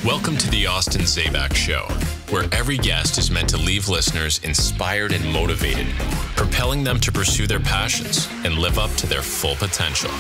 Welcome to the Austin Zaback Show, where every guest is meant to leave listeners inspired and motivated, propelling them to pursue their passions and live up to their full potential.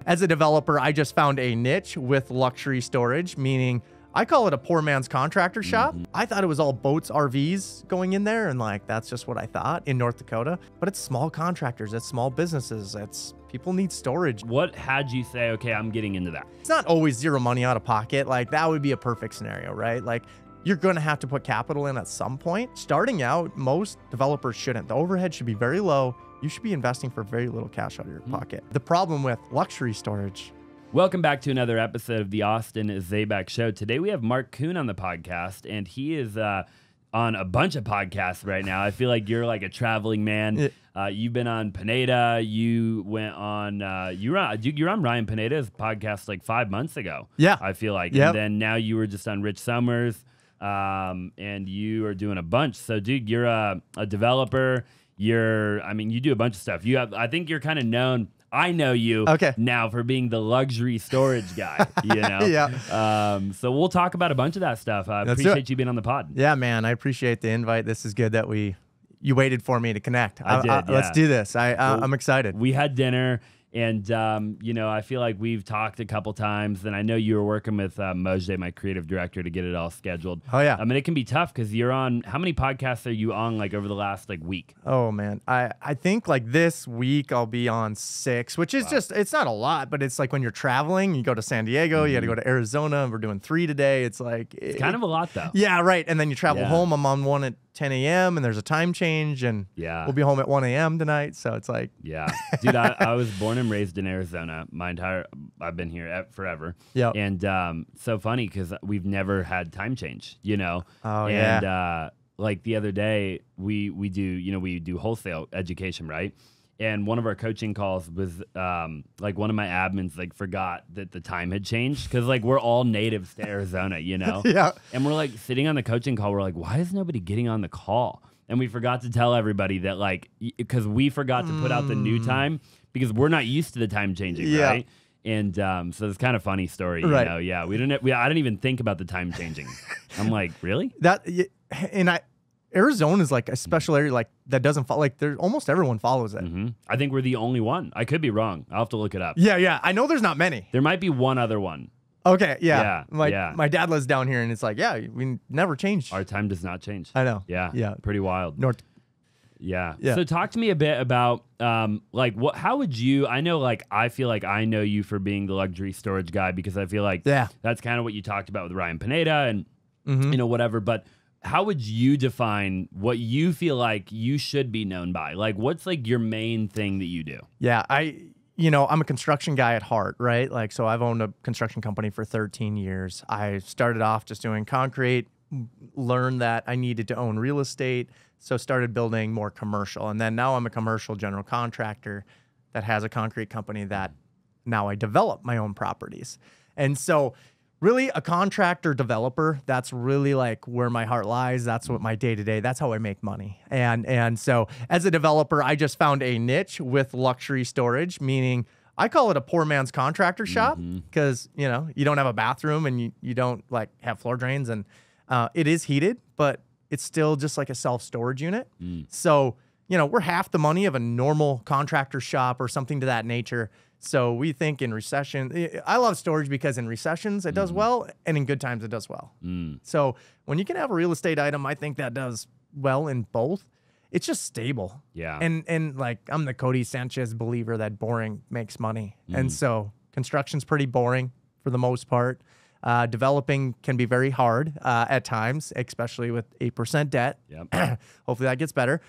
As a developer, I just found a niche with luxury storage, meaning I call it a poor man's contractor shop. I thought it was all boats, RVs going in there, and like that's just what I thought in North Dakota. But it's small contractors, it's small businesses, it's people need storage. What had you say, okay, I'm getting into that? It's not always zero money out of pocket. Like that would be a perfect scenario, right? Like you're gonna have to put capital in at some point. Starting out, most developers shouldn't. The overhead should be very low. You should be investing for very little cash out of your pocket. The problem with luxury storage. Welcome back to another episode of the Austin Zaback Show. Today we have Marc Kuhn on the podcast, and he is on a bunch of podcasts right now. I feel like you're like a traveling man. You've been on Pineda. You went on. You're on Ryan Pineda's podcast like 5 months ago. Yeah, I feel like. Yep. And then now you were just on Rich Summers, and you are doing a bunch. So, dude, you're a developer. You do a bunch of stuff. I think you're kind of known. I know you now for being the luxury storage guy, you know? Yeah. So we'll talk about a bunch of that stuff. I appreciate you being on the pod. Yeah, man. I appreciate the invite. This is good that you waited for me to connect. I did, yeah. Let's do this. I'm excited. We had dinner. And, I feel like we've talked a couple times, and I know you were working with Mojde, my creative director, to get it all scheduled. Oh, yeah. I mean, it can be tough because you're on, how many podcasts are you on, like, over the last, like, week? Oh, man. I think, like, this week I'll be on 6, which is just, it's not a lot, but it's like when you're traveling, you go to San Diego, you got to go to Arizona, and we're doing 3 today. It's like... It's kind of a lot, though. Yeah, right. And then you travel home. I'm on 1 at 10 a.m. and there's a time change, and we'll be home at 1 a.m. tonight. So it's like, dude, I was born and raised in Arizona. I've been here forever. Yeah. And so funny because we've never had time change, you know? Oh, and like the other day we do wholesale education, right? And one of our coaching calls was like one of my admins like forgot that the time had changed because like we're all natives to Arizona, you know? Yeah. And we're like sitting on the coaching call. We're like, why is nobody getting on the call? And we forgot to tell everybody that like because we forgot to put out the new time because we're not used to the time changing, right? And so it's kind of funny story, you know? Yeah, I didn't even think about the time changing. I'm like, really? Arizona is like a special area like that doesn't follow, like there's almost everyone follows it. I think we're the only one. I could be wrong. I'll have to look it up. Yeah. I know there's not many. There might be one other one. Okay, yeah. My dad lives down here and it's like, we never changed. Our time does not change. I know. Yeah. Pretty wild. Yeah. So talk to me a bit about how would you, I feel like I know you for being the luxury storage guy because I feel like that's kind of what you talked about with Ryan Pineda and whatever, but how would you define what you feel like you should be known by? Like, what's like your main thing that you do? Yeah, I'm a construction guy at heart, right? Like, so I've owned a construction company for 13 years. I started off just doing concrete, learned that I needed to own real estate, so started building more commercial. And then now I'm a commercial general contractor that has a concrete company that now I develop my own properties. And so really a contractor developer, that's really like where my heart lies. That's what my day-to-day, that's how I make money. And so as a developer, I just found a niche with luxury storage, meaning I call it a poor man's contractor shop because, you don't have a bathroom and you don't like have floor drains and it is heated, but it's still just like a self-storage unit. So, we're half the money of a normal contractor shop or something to that nature. So we think in recession, I love storage because in recessions it does well and in good times it does well. So when you can have a real estate item, I think that does well in both. It's just stable. Yeah. And like I'm the Cody Sanchez believer that boring makes money. And so construction's pretty boring for the most part. Developing can be very hard at times, especially with 8% debt. Yep. Hopefully that gets better.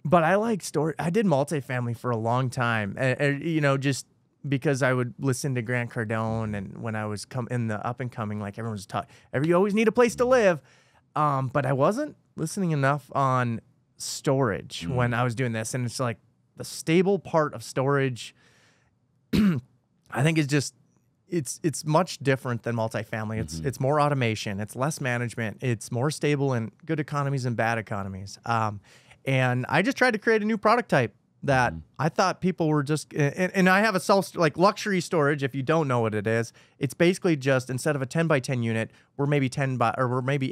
But I like storage. I did multifamily for a long time, just because I would listen to Grant Cardone, and when I was in the up and coming, like everyone was talking, you always need a place to live. But I wasn't listening enough on storage when I was doing this, and it's like the stable part of storage I think it's much different than multifamily. It's more automation. It's less management. It's more stable in good economies and bad economies. And I just tried to create a new product type that I thought people were just, and I have a like luxury storage. If you don't know what it is, it's basically just, instead of a 10 by 10 unit, we're maybe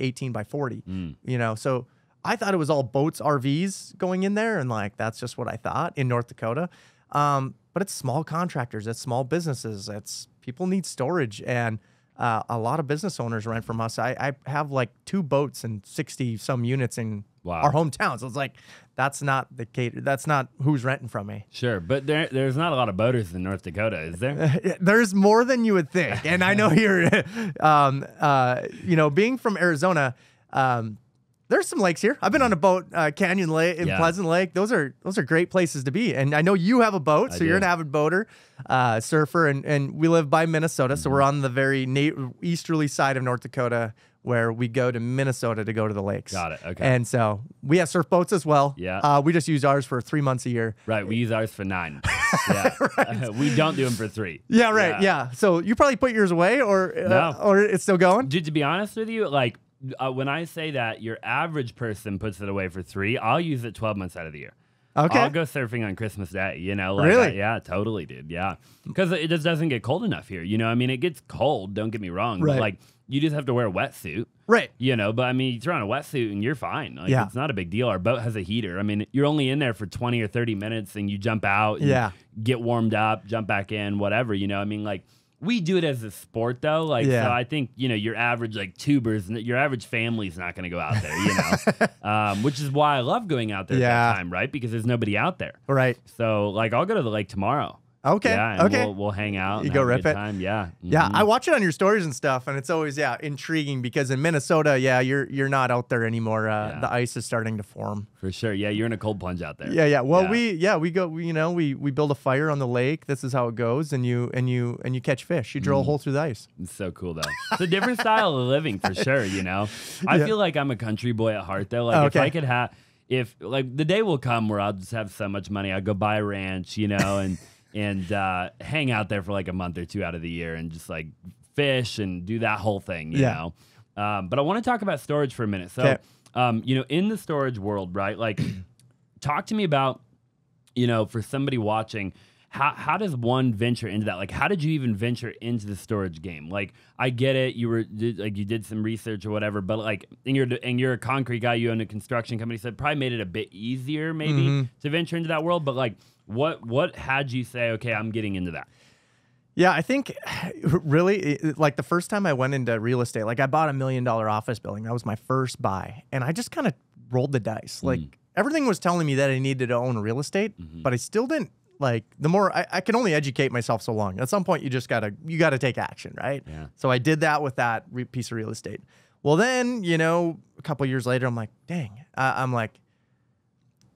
18 by 40, you know? So I thought it was all boats, RVs going in there. And like, that's just what I thought in North Dakota. But it's small contractors, it's small businesses, it's people need storage, and a lot of business owners rent from us. I have like 2 boats and 60 some units in our hometown. So it's like, that's not who's renting from me. Sure, but there's not a lot of boaters in North Dakota, is there? There's more than you would think. And I know you're, you know, being from Arizona, there's some lakes here. I've been on a boat, Canyon Lake and Pleasant Lake. Those are great places to be. And I know you have a boat, so you're an avid boater, surfer, and we live by Minnesota, so we're on the very easterly side of North Dakota, where we go to Minnesota to go to the lakes. Got it. Okay. And so we have surf boats as well. Yeah. We just use ours for 3 months a year. Right. We use ours for 9. Yeah. Right. We don't do them for 3. Yeah. Right. Yeah. So you probably put yours away, or it's still going. Dude, to be honest with you, like, when I say that your average person puts it away for 3, I'll use it 12 months out of the year. Okay. I'll go surfing on Christmas Day, you know. Like, really? Yeah, totally, dude. Yeah. Because it just doesn't get cold enough here. You know, I mean, it gets cold, don't get me wrong. Right. But, like, you just have to wear a wetsuit. Right. You know, but, I mean, you throw on a wetsuit and you're fine. Like, it's not a big deal. Our boat has a heater. I mean, you're only in there for 20 or 30 minutes and you jump out and get warmed up, jump back in, whatever, you know. I mean, like, we do it as a sport, though. Like, so I think, you know, your average, like, tubers, your average family's not going to go out there, you know, which is why I love going out there at that time, right? Because there's nobody out there. Right. So, like, I'll go to the lake tomorrow. Okay. Yeah, and we'll hang out. You go rip it. Time. Yeah. Yeah. I watch it on your stories and stuff, and it's always intriguing, because in Minnesota, you're not out there anymore. The ice is starting to form. For sure. Yeah, you're in a cold plunge out there. Yeah. Well, we go. We build a fire on the lake. This is how it goes, and you catch fish. You drill a hole through the ice. It's so cool, though. It's a different style of living, for sure. You know, I feel like I'm a country boy at heart, though. Like, if I could have, like, the day will come where I'll just have so much money, I'll go buy a ranch, you know, and hang out there for like a month or 2 out of the year and just like fish and do that whole thing, you know. But I want to talk about storage for a minute. So, you know, in the storage world, right? Like, talk to me about, you know, for somebody watching, how does one venture into that? Like, how did you even venture into the storage game? Like, I get it, you did some research or whatever, but like, and you're a concrete guy, you own a construction company, so it probably made it a bit easier maybe to venture into that world. But like, what had you say, okay, I'm getting into that? Yeah, I think really, like, the first time I went into real estate, like, I bought $1 million office building. That was my first buy, and I just kind of rolled the dice. Like, everything was telling me that I needed to own real estate, but I still didn't. Like, the more I can only educate myself so long. At some point, you gotta take action, right? Yeah. So I did that with that piece of real estate. Well, then, you know, a couple years later, I'm like, dang, I'm like,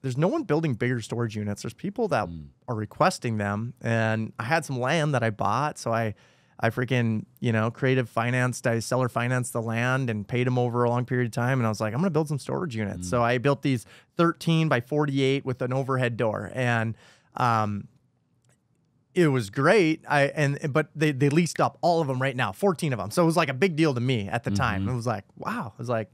there's no one building bigger storage units. There's people that are requesting them, and I had some land that I bought, so I freaking, you know, I seller financed the land and paid them over a long period of time, and I was like, I'm gonna build some storage units. So I built these 13 by 48 with an overhead door, and it was great. But they leased up all of them right now, 14 of them. So it was like a big deal to me at the time. It was like, wow. I was like,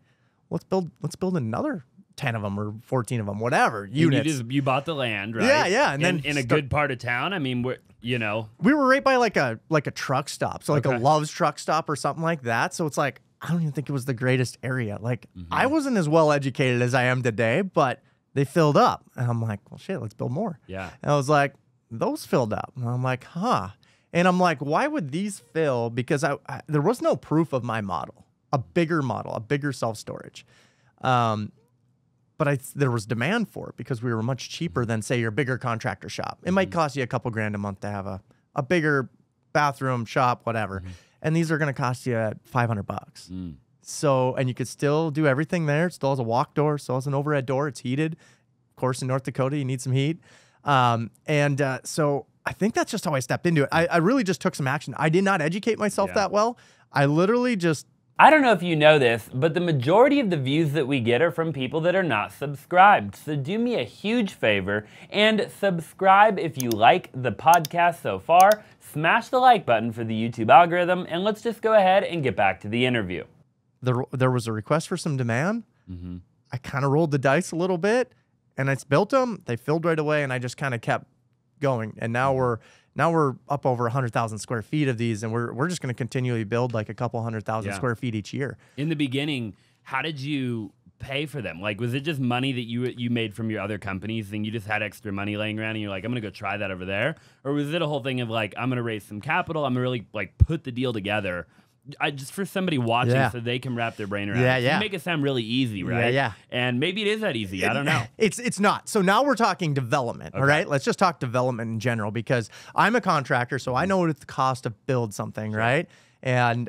let's build another 10 of them or 14 of them, whatever units. You bought the land, right? Yeah. And then in a good part of town. I mean, we were right by like a truck stop. So like a Love's truck stop or something like that. So it's like, I don't even think it was the greatest area. Like, I wasn't as well educated as I am today, but they filled up. And I'm like, well, shit, let's build more. Yeah. And I was like, those filled up. And I'm like, huh. And I'm like, why would these fill? Because there was no proof of my model, a bigger self-storage. But there was demand for it because we were much cheaper than, say, your bigger contractor shop. It might cost you a couple grand a month to have a bigger bathroom, shop, whatever. And these are going to cost you $500. So, and you could still do everything there. It still has a walk door, still has an overhead door. It's heated. Of course, in North Dakota, you need some heat. So I think that's just how I stepped into it. I really just took some action. I did not educate myself that well. I literally just I don't know if you know this, but the majority of the views that we get are from people that are not subscribed. So do me a huge favor and subscribe if you like the podcast so far. Smash the like button for the YouTube algorithm, and let's just go ahead and get back to the interview. There was a request for some demand. I kind of rolled the dice a little bit, and I built them. They filled right away, and I just kind of kept going. And now we're up over 100,000 square feet of these, and we're just going to continually build like a couple 100,000 square feet each year. In the beginning, how did you pay for them? Like, was it just money that you made from your other companies, and you just had extra money laying around, and you're like, I'm going to go try that over there? Or was it a whole thing of like, I'm going to raise some capital, I'm going to really like put the deal together? Just for somebody watching so they can wrap their brain around it. You make it sound really easy, right? Yeah. And maybe it is that easy. I don't know. It's not. So now we're talking development, all right? Let's just talk development in general, because I'm a contractor, so I know what it's the cost to build something, right? And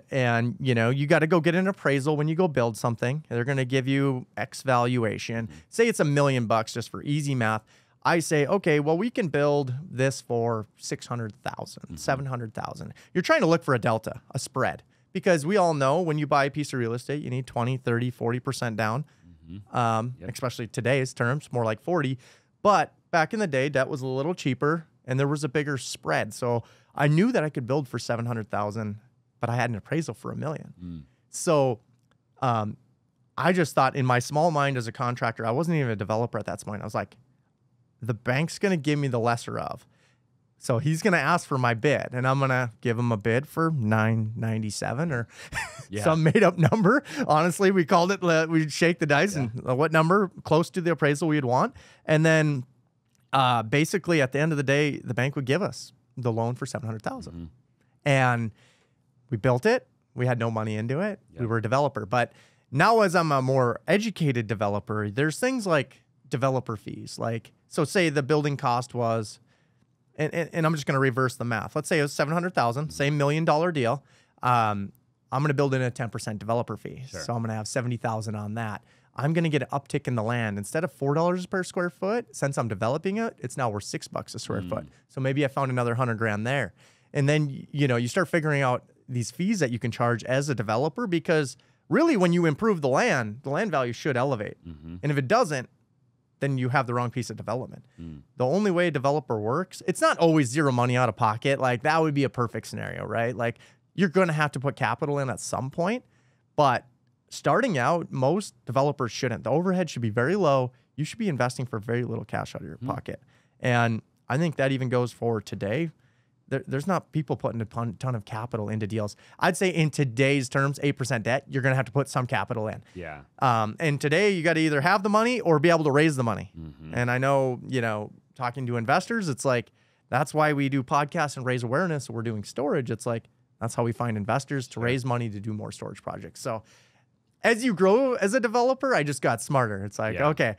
you know, you got to go get an appraisal when you go build something. They're going to give you X valuation. Say it's $1 million just for easy math. I say, okay, well, we can build this for 600,000, 700,000. You're trying to look for a delta, a spread. Because we all know when you buy a piece of real estate, you need 20, 30, 40% down, especially today's terms, more like 40. But back in the day, debt was a little cheaper and there was a bigger spread. So I knew that I could build for 700,000, but I had an appraisal for $1 million. So I just thought in my small mind as a contractor, I wasn't even a developer at that point. I was like, the bank's going to give me the lesser of. So he's going to ask for my bid, and I'm going to give him a bid for $997 or some made-up number. Honestly, we called it, we'd shake the dice and what number close to the appraisal we'd want. And then basically at the end of the day, the bank would give us the loan for $700,000. And we built it. We had no money into it. We were a developer. But now as I'm a more educated developer, there's things like developer fees. Like, so say the building cost was... And I'm just going to reverse the math. Let's say it was $700,000, same $1 million deal. I'm going to build in a 10% developer fee. So I'm going to have $70,000 on that. I'm going to get an uptick in the land. Instead of $4 per square foot, since I'm developing it, it's now worth $6 a square foot. So maybe I found another 100 grand there. And then, you know, you start figuring out these fees that you can charge as a developer, because really when you improve the land value should elevate. And if it doesn't, then you have the wrong piece of development. The only way a developer works, it's not always zero money out of pocket. Like that would be a perfect scenario, right? Like you're going to have to put capital in at some point, but starting out, most developers shouldn't. The overhead should be very low. You should be investing for very little cash out of your pocket. And I think that even goes for today. There's not people putting a ton of capital into deals. I'd say in today's terms, 8% debt, you're going to have to put some capital in. And today you got to either have the money or be able to raise the money. And I know, you know, talking to investors, it's like, that's why we do podcasts and raise awareness. We're doing storage. It's like, that's how we find investors to raise money to do more storage projects. So as you grow as a developer, I just got smarter. It's like, okay,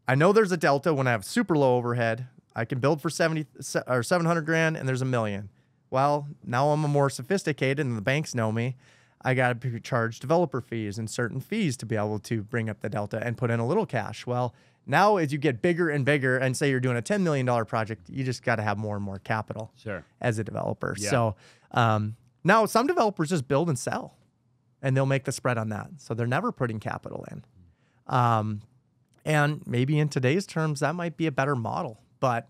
I know there's a delta when I have super low overhead. I can build for 70 or 700 grand and there's $1 million. Well, now I'm a more sophisticated and the banks know me. I got to charge developer fees and certain fees to be able to bring up the delta and put in a little cash. Well, now as you get bigger and bigger and say you're doing a $10 million project, you just got to have more and more capital as a developer. So now some developers just build and sell and they'll make the spread on that. So they're never putting capital in. And maybe in today's terms, that might be a better model. But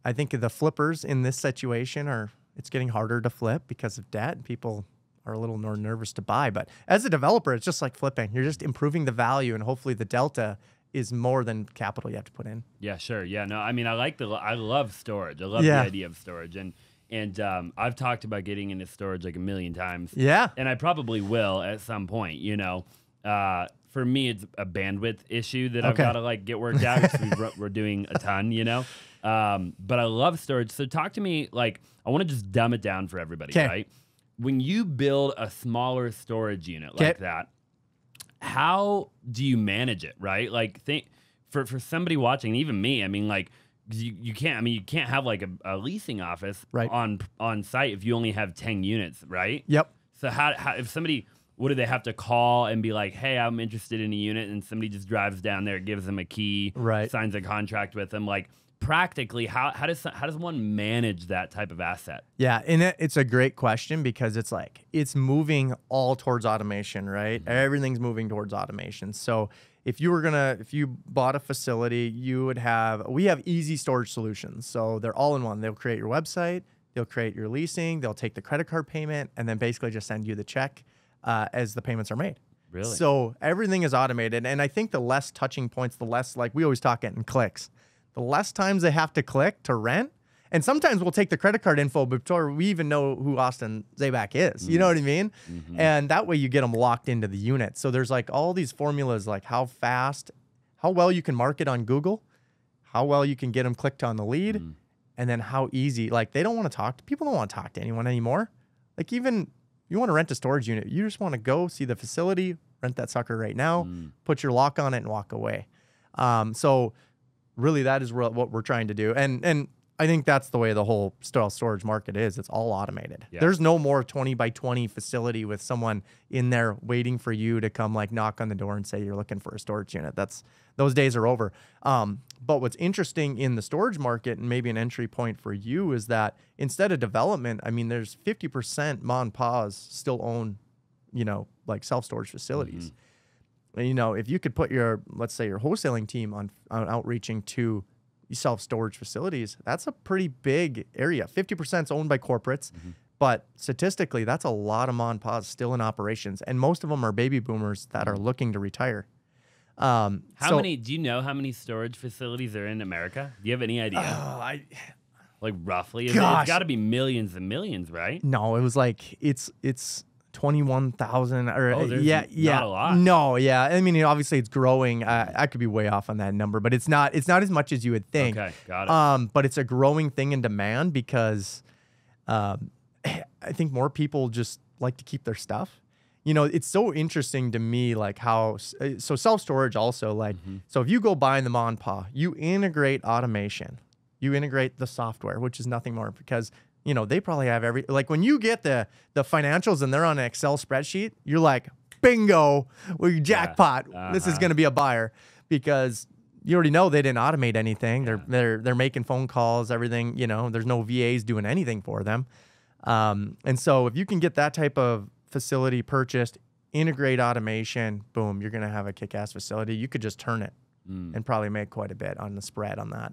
I think the flippers in this situation it's getting harder to flip because of debt. People are a little more nervous to buy. But as a developer, it's just like flipping. You're just improving the value, and hopefully the delta is more than capital you have to put in. Yeah, sure. Yeah, no, I mean, I love storage. I love the idea of storage. And I've talked about getting into storage like 1 million times. Yeah. And I probably will at some point, you know. For me, it's a bandwidth issue that I've got to like get worked out because we're doing a ton, you know. But I love storage. So talk to me, like, I want to just dumb it down for everybody, right? When you build a smaller storage unit like that, how do you manage it, right? Like, for somebody watching, even me, I mean, like, you can't have like a leasing office on site if you only have 10 units, right? Yep. So how if somebody, what do they have to call and be like, hey, I'm interested in a unit, and somebody just drives down there, gives them a key, signs a contract with them? Like, practically, how does one manage that type of asset? Yeah, and it's a great question because it's moving all towards automation, right? Everything's moving towards automation. So if you bought a facility, we have easy storage solutions. So they're all in one. They'll create your website, they'll create your leasing, they'll take the credit card payment, and then basically just send you the check as the payments are made. Really? So everything is automated. And I think the less touching points, the less, like we always talk getting clicks, the less times they have to click to rent. And sometimes we'll take the credit card info before we even know who Austin Zaback is. You know what I mean? And that way you get them locked into the unit. So there's like all these formulas, like how fast, how well you can market on Google, how well you can get them clicked on the lead, and then how easy. Like people don't want to talk to anyone anymore. Like even you want to rent a storage unit, you just want to go see the facility, rent that sucker right now, put your lock on it, and walk away. So really, that is what we're trying to do. And I think that's the way the whole storage market is. It's all automated. Yeah. There's no more 20 by 20 facility with someone in there waiting for you to come like knock on the door and say you're looking for a storage unit. Those days are over. But what's interesting in the storage market, and maybe an entry point for you, is that instead of development, I mean, there's 50% mom and pa's still own, like self-storage facilities. And, if you could put let's say your wholesaling team on outreaching to self-storage facilities, that's a pretty big area. 50% is owned by corporates, but statistically, that's a lot of mom and pa's still in operations. And most of them are baby boomers that are looking to retire. Do you know how many storage facilities are in America? Do you have any idea? Like roughly? It's got to be millions and millions, right? No, it was like, it's 21,000 or not a lot. No, yeah. I mean, obviously it's growing. I could be way off on that number, but it's not as much as you would think. Okay, got it. But it's a growing thing in demand because I think more people just like to keep their stuff. It's so interesting to me, like so self-storage also, like, so if you go buy in the mom and pa, you integrate automation, you integrate the software, which is nothing more because they probably have like when you get the financials and they're on an Excel spreadsheet, you're like, bingo, well, jackpot. This is going to be a buyer because you already know they didn't automate anything. They're making phone calls, everything, there's no VAs doing anything for them. And so if you can get that type of facility purchased, integrate automation, boom, you're going to have a kick-ass facility. You could just turn it and probably make quite a bit on the spread on that.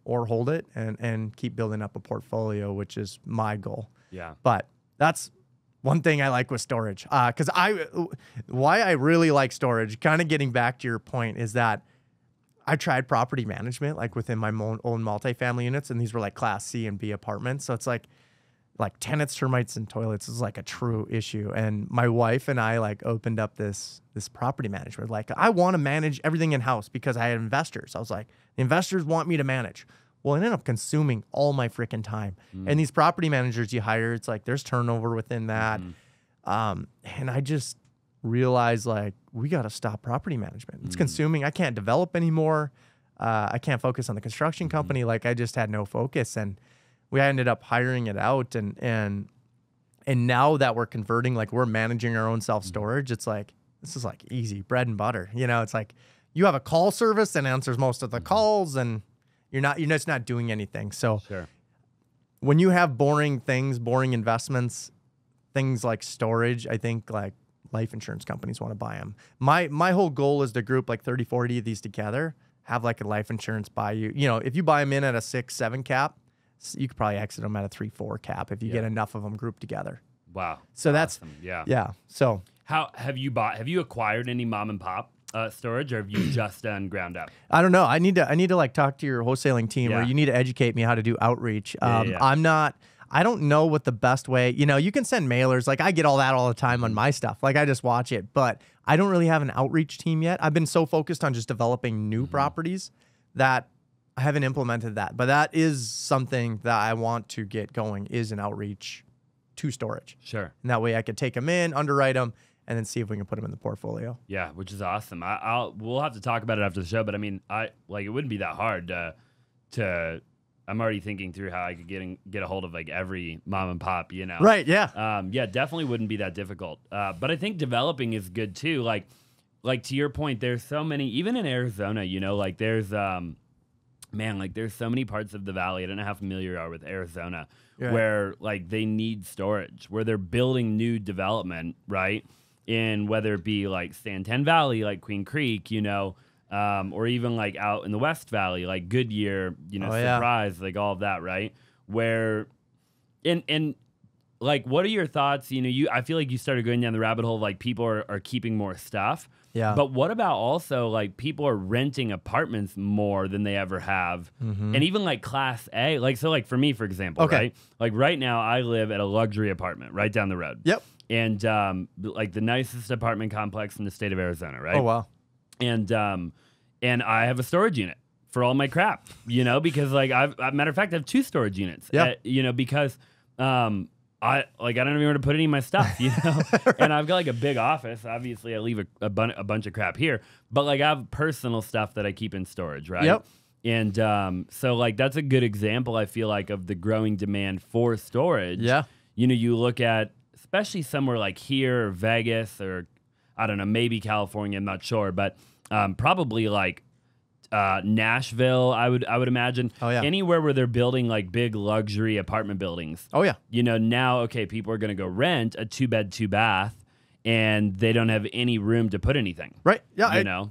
Or hold it and keep building up a portfolio, which is my goal. Yeah. But that's one thing I like with storage. Because why I really like storage, kind of getting back to your point, is that I tried property management, like within my own multifamily units, and these were like Class C and B apartments. So it's like tenants, termites, and toilets is like a true issue. And my wife and I like opened up this property management. Like, I want to manage everything in house because I had investors. I was like, the investors want me to manage. Well, it ended up consuming all my freaking time. And these property managers you hire, it's like there's turnover within that. And I just realized, like, we got to stop property management. It's consuming. I can't develop anymore. I can't focus on the construction company. Like, I just had no focus. And we ended up hiring it out. And now that we're converting, like, we're managing our own self-storage, it's like, this is like easy bread and butter. It's like you have a call service that answers most of the calls, and you're just not doing anything. So when you have boring things, boring investments, things like storage, I think like life insurance companies want to buy them. My whole goal is to group like 30, 40 of these together, have like a life insurance buy you. If you buy them in at a 6-7 cap, you could probably exit them at a 3-4 cap if you get enough of them grouped together. Wow. So that's awesome. So how have you acquired any mom and pop storage, or have you just done ground up? I don't know. I need to like talk to your wholesaling team, or you need to educate me how to do outreach. I don't know what the best way. You can send mailers. Like, I get all that all the time on my stuff. Like, I just watch it, but I don't really have an outreach team yet. I've been so focused on just developing new properties that I haven't implemented that. But that is something that I want to get going, is an outreach to storage. Sure. And that way I could take them in, underwrite them, and then see if we can put them in the portfolio. Yeah, which is awesome. We'll have to talk about it after the show, but I mean, it wouldn't be that hard to. I'm already thinking through how I could get a hold of like every mom and pop, Right. Yeah. Yeah, definitely wouldn't be that difficult. But I think developing is good too. Like to your point, there's so many, even in Arizona, like there's man, like there's so many parts of the valley. I don't know how familiar you are with Arizona, where like they need storage, where they're building new development, right? In whether it be like Santan Valley, like Queen Creek, you know, or even like out in the West Valley, like Goodyear, you know, Surprise, like all of that, right? Where, and like, what are your thoughts? You know, I feel like you started going down the rabbit hole of like people are keeping more stuff. Yeah. But what about also like people are renting apartments more than they ever have, and even like Class A, like so like for me, for example, right? Like right now, I live at a luxury apartment right down the road. Yep. And like the nicest apartment complex in the state of Arizona, right? Oh wow. And I have a storage unit for all my crap, you know, because like matter of fact, I have 2 storage units. Yeah. You know, because I don't even know where to put any of my stuff, you know, and I've got like a big office. Obviously, I leave a bunch of crap here, but like I have personal stuff that I keep in storage, right? Yep. And so like that's a good example, I feel like, of the growing demand for storage. Yeah. You know, you look at especially somewhere like here or Vegas or I don't know, maybe California, I'm not sure, but probably like Nashville, I would imagine. Oh, yeah. Anywhere where they're building like big luxury apartment buildings. Oh yeah. You know, now, okay, people are going to go rent a 2-bed, 2-bath, and they don't have any room to put anything. Right. Yeah.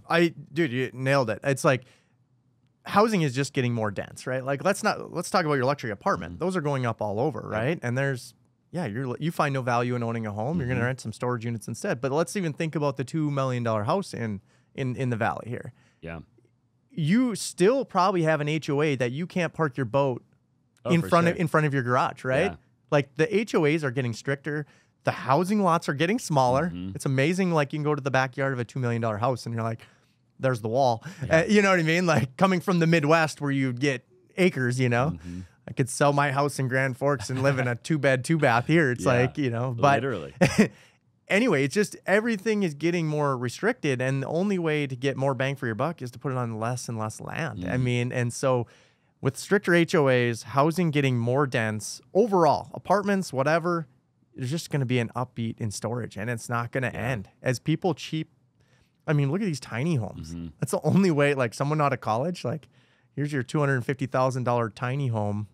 Dude, you nailed it. It's like housing is just getting more dense, right? Like let's talk about your luxury apartment. Those are going up all over, right? And there's you find no value in owning a home. You're going to rent some storage units instead. But let's even think about the $2 million house in the valley here. Yeah. You still probably have an HOA that you can't park your boat in front of your garage, right? Yeah. Like the HOAs are getting stricter. The housing lots are getting smaller. It's amazing. Like you can go to the backyard of a $2 million house and you're like, there's the wall. Yeah. You know what I mean? Like coming from the Midwest where you get acres, you know, I could sell my house in Grand Forks and live in a 2-bed, 2-bath here. It's like, you know, but literally. Anyway, it's just everything is getting more restricted, and the only way to get more bang for your buck is to put it on less and less land. I mean, and so with stricter HOAs, housing getting more dense overall, apartments, whatever, there's just going to be an upbeat in storage, and it's not going to end as people I mean, look at these tiny homes. That's the only way. Like someone out of college, like here's your $250,000 tiny home.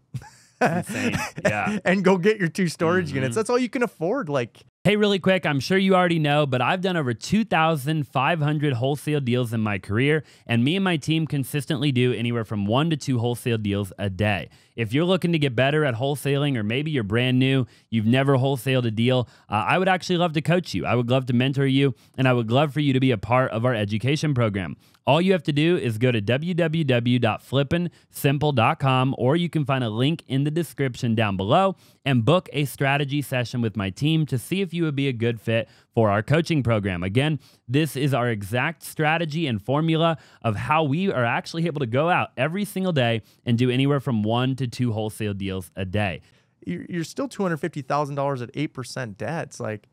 Insane. Yeah. And go get your 2 storage units. That's all you can afford. Like. Hey, really quick, I'm sure you already know, but I've done over 2,500 wholesale deals in my career, and me and my team consistently do anywhere from 1 to 2 wholesale deals a day. If you're looking to get better at wholesaling, or maybe you're brand new, you've never wholesaled a deal, I would actually love to coach you. I would love to mentor you, and I would love for you to be a part of our education program. All you have to do is go to www.flippinsimple.com, or you can find a link in the description down below and book a strategy session with my team to see if you would be a good fit for our coaching program. Again, this is our exact strategy and formula of how we are actually able to go out every single day and do anywhere from 1 to 2 wholesale deals a day. You're still $250,000 at 8% debt. It's like,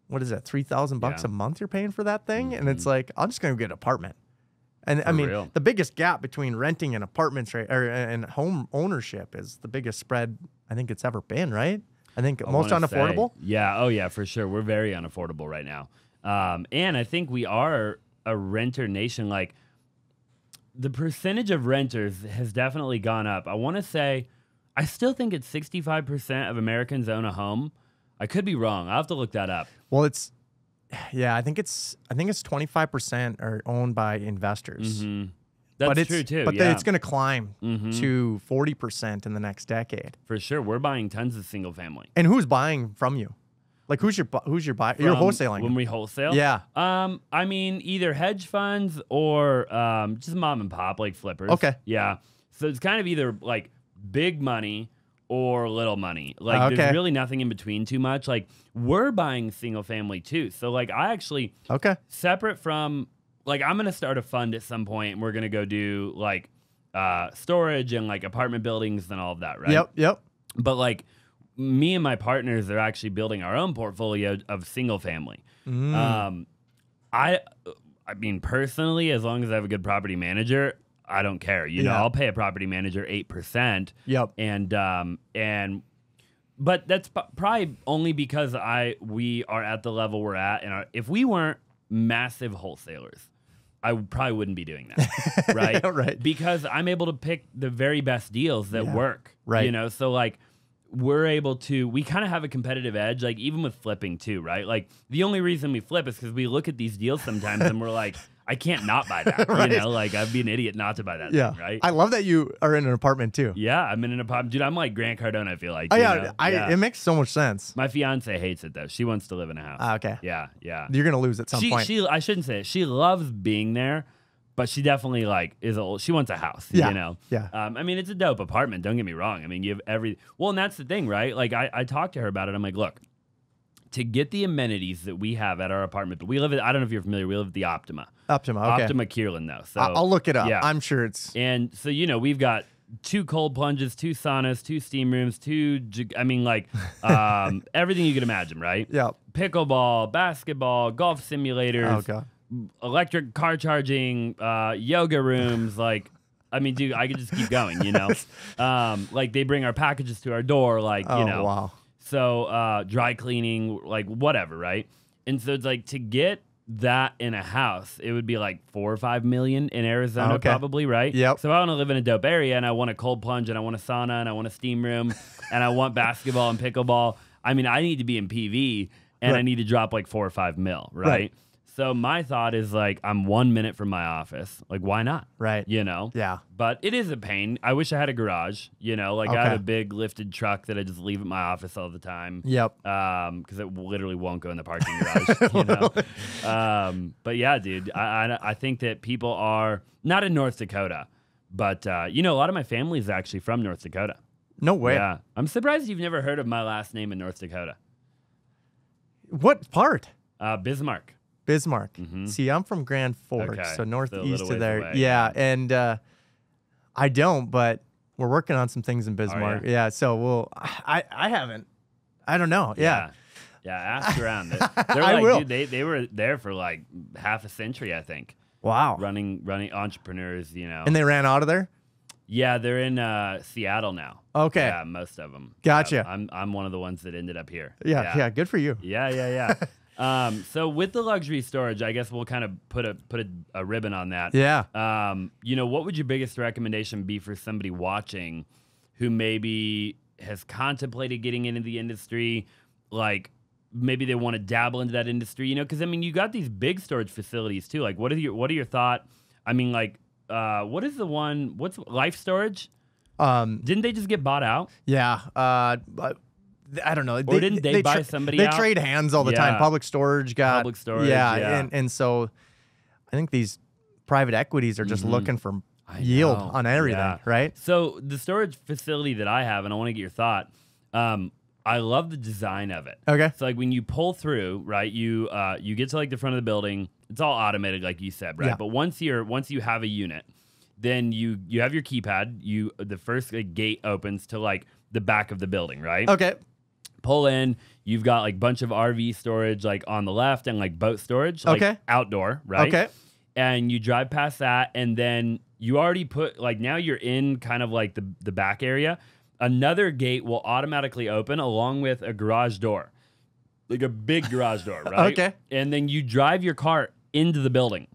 what is that? $3,000 a month you're paying for that thing? And it's like, I'm just going to get an apartment. And I mean, the biggest gap between renting and apartments and home ownership is the biggest spread I think it's ever been, right? I think most unaffordable. Yeah. Oh, yeah, for sure. We're very unaffordable right now. And I think we are a renter nation. Like the percentage of renters has definitely gone up. I want to say, I still think it's 65% of Americans own a home. I could be wrong. I'll have to look that up. Well, I think it's 25% are owned by investors. That's true too. But it's going to climb to 40% in the next decade. For sure, we're buying tons of single family. And who's buying from you? Like who's your buyer? You're wholesaling when we wholesale. Yeah. I mean, either hedge funds or just mom and pop, like flippers. Okay. Yeah. So it's kind of either like big money or little money. Like there's really nothing in between too much. Like we're buying single family too. So like I actually separate from like I'm gonna start a fund at some point and we're gonna go do like storage and like apartment buildings and all of that, right? Yep. But like me and my partners are actually building our own portfolio of single family. I mean personally, as long as I have a good property manager, I don't care. You know, I'll pay a property manager 8%. But that's probably only because we are at the level we're at, and if we weren't massive wholesalers, I probably wouldn't be doing that, right? Right. Because I'm able to pick the very best deals that work, right? You know, so like we kind of have a competitive edge, like even with flipping too, right? Like the only reason we flip is because we look at these deals sometimes and we're like, I can't not buy that, right. You know, like I'd be an idiot not to buy that thing, right? I love that you are in an apartment too. Yeah, I'm in an apartment. Dude, I'm like Grant Cardone, I feel like. Oh, it makes so much sense. My fiance hates it though. She wants to live in a house. Okay. Yeah. You're going to lose at some point. I shouldn't say it. She loves being there, but she definitely like she wants a house, you know? Yeah. I mean, it's a dope apartment. Don't get me wrong. I mean, you have well, and that's the thing, right? Like I talked to her about it. I'm like, look, to get the amenities that we have at our apartment, but we live at, I don't know if you're familiar, we live at the Optima. Okay. Optima Kierland, though. So I'll look it up. Yeah. I'm sure it's... And so, you know, we've got 2 cold plunges, 2 saunas, 2 steam rooms, everything you can imagine, right? Yeah. Pickleball, basketball, golf simulators. Oh, God. Electric car charging, yoga rooms, like... I mean, dude, I could just keep going, you know? Like, they bring our packages to our door, like, you know. Wow. So dry cleaning, like whatever, right? And so it's like to get that in a house, it would be like $4 or $5 million in Arizona, probably, right? Yep. So I want to live in a dope area, and I want a cold plunge, and I want a sauna, and I want a steam room, and I want basketball and pickleball. I mean, I need to be in PV, and I need to drop like $4 or $5 mil, right? So my thought is like, I'm 1 minute from my office. Like, why not? Right. You know? Yeah. But it is a pain. I wish I had a garage, you know? Like, I have a big lifted truck that I just leave at my office all the time. Yep. Because it literally won't go in the parking garage, you know? But yeah, dude, I think that people are, not in North Dakota, but, you know, a lot of my family is actually from North Dakota. No way. Yeah. I'm surprised you've never heard of my last name in North Dakota. What part? Bismarck. Bismarck. See, I'm from Grand Forks, so northeast of there. Away, yeah, and I don't, but we're working on some things in Bismarck. Yeah, so I haven't. I don't know. Yeah. Ask around. They're like, will. Dude, they were there for like half a century, I think. Wow. Running entrepreneurs, you know. And they ran out of there? Yeah, they're in Seattle now. Okay. Yeah, most of them. Gotcha. I'm one of the ones that ended up here. Yeah, good for you. Yeah. So with the luxury storage, I guess we'll kind of put a ribbon on that. Yeah. You know, what would your biggest recommendation be for somebody watching who maybe has contemplated getting into the industry, like maybe they want to dabble into that industry, you know, because I mean, you got these big storage facilities too. Like, what are your thoughts? I mean, like, what's Life Storage? Didn't they just get bought out? Yeah. But I don't know. Or didn't they buy somebody They out? trade hands all the time. Public Storage got... Public Storage, And so I think these private equities are just looking for yield on everything, right? So the storage facility that I have, and I want to get your thought, I love the design of it. Okay. So like when you pull through, right, you get to like the front of the building. It's all automated, like you said, right? Yeah. But once you have a unit, then you have your keypad. The first gate opens to like the back of the building, right? Okay. Pull in, you've got like bunch of RV storage like on the left and like boat storage, like outdoor, right? Okay. And you drive past that, and then you already put like, now you're in kind of like the back area. Another gate will automatically open along with a garage door, like a big garage door, right? Okay. And then you drive your car into the building.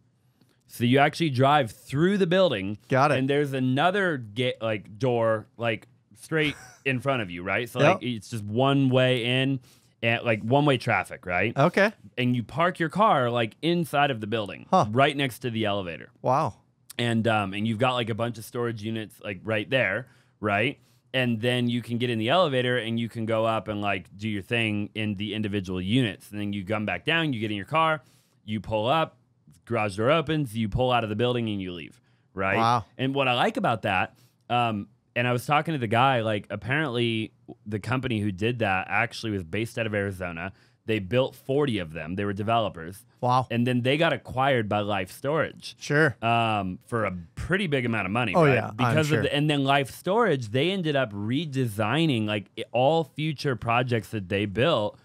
So you actually drive through the building. Got it. And there's another gate, like door, like straight in front of you, right? So like it's just one way in, and like one way traffic, right? Okay. And you park your car like inside of the building, right next to the elevator. Wow. And you've got like a bunch of storage units like right there, right? And then you can get in the elevator and you can go up and like do your thing in the individual units. And then you come back down, you get in your car, you pull up, garage door opens, you pull out of the building and you leave, right? Wow. And what I like about that, and I was talking to the guy, like apparently the company who did that actually was based out of Arizona. They built 40 of them. They were developers. Wow. And then they got acquired by Life Storage. Sure. For a pretty big amount of money, Oh, right? yeah, Because I'm sure. of and then Life Storage, they ended up redesigning like all future projects that they built,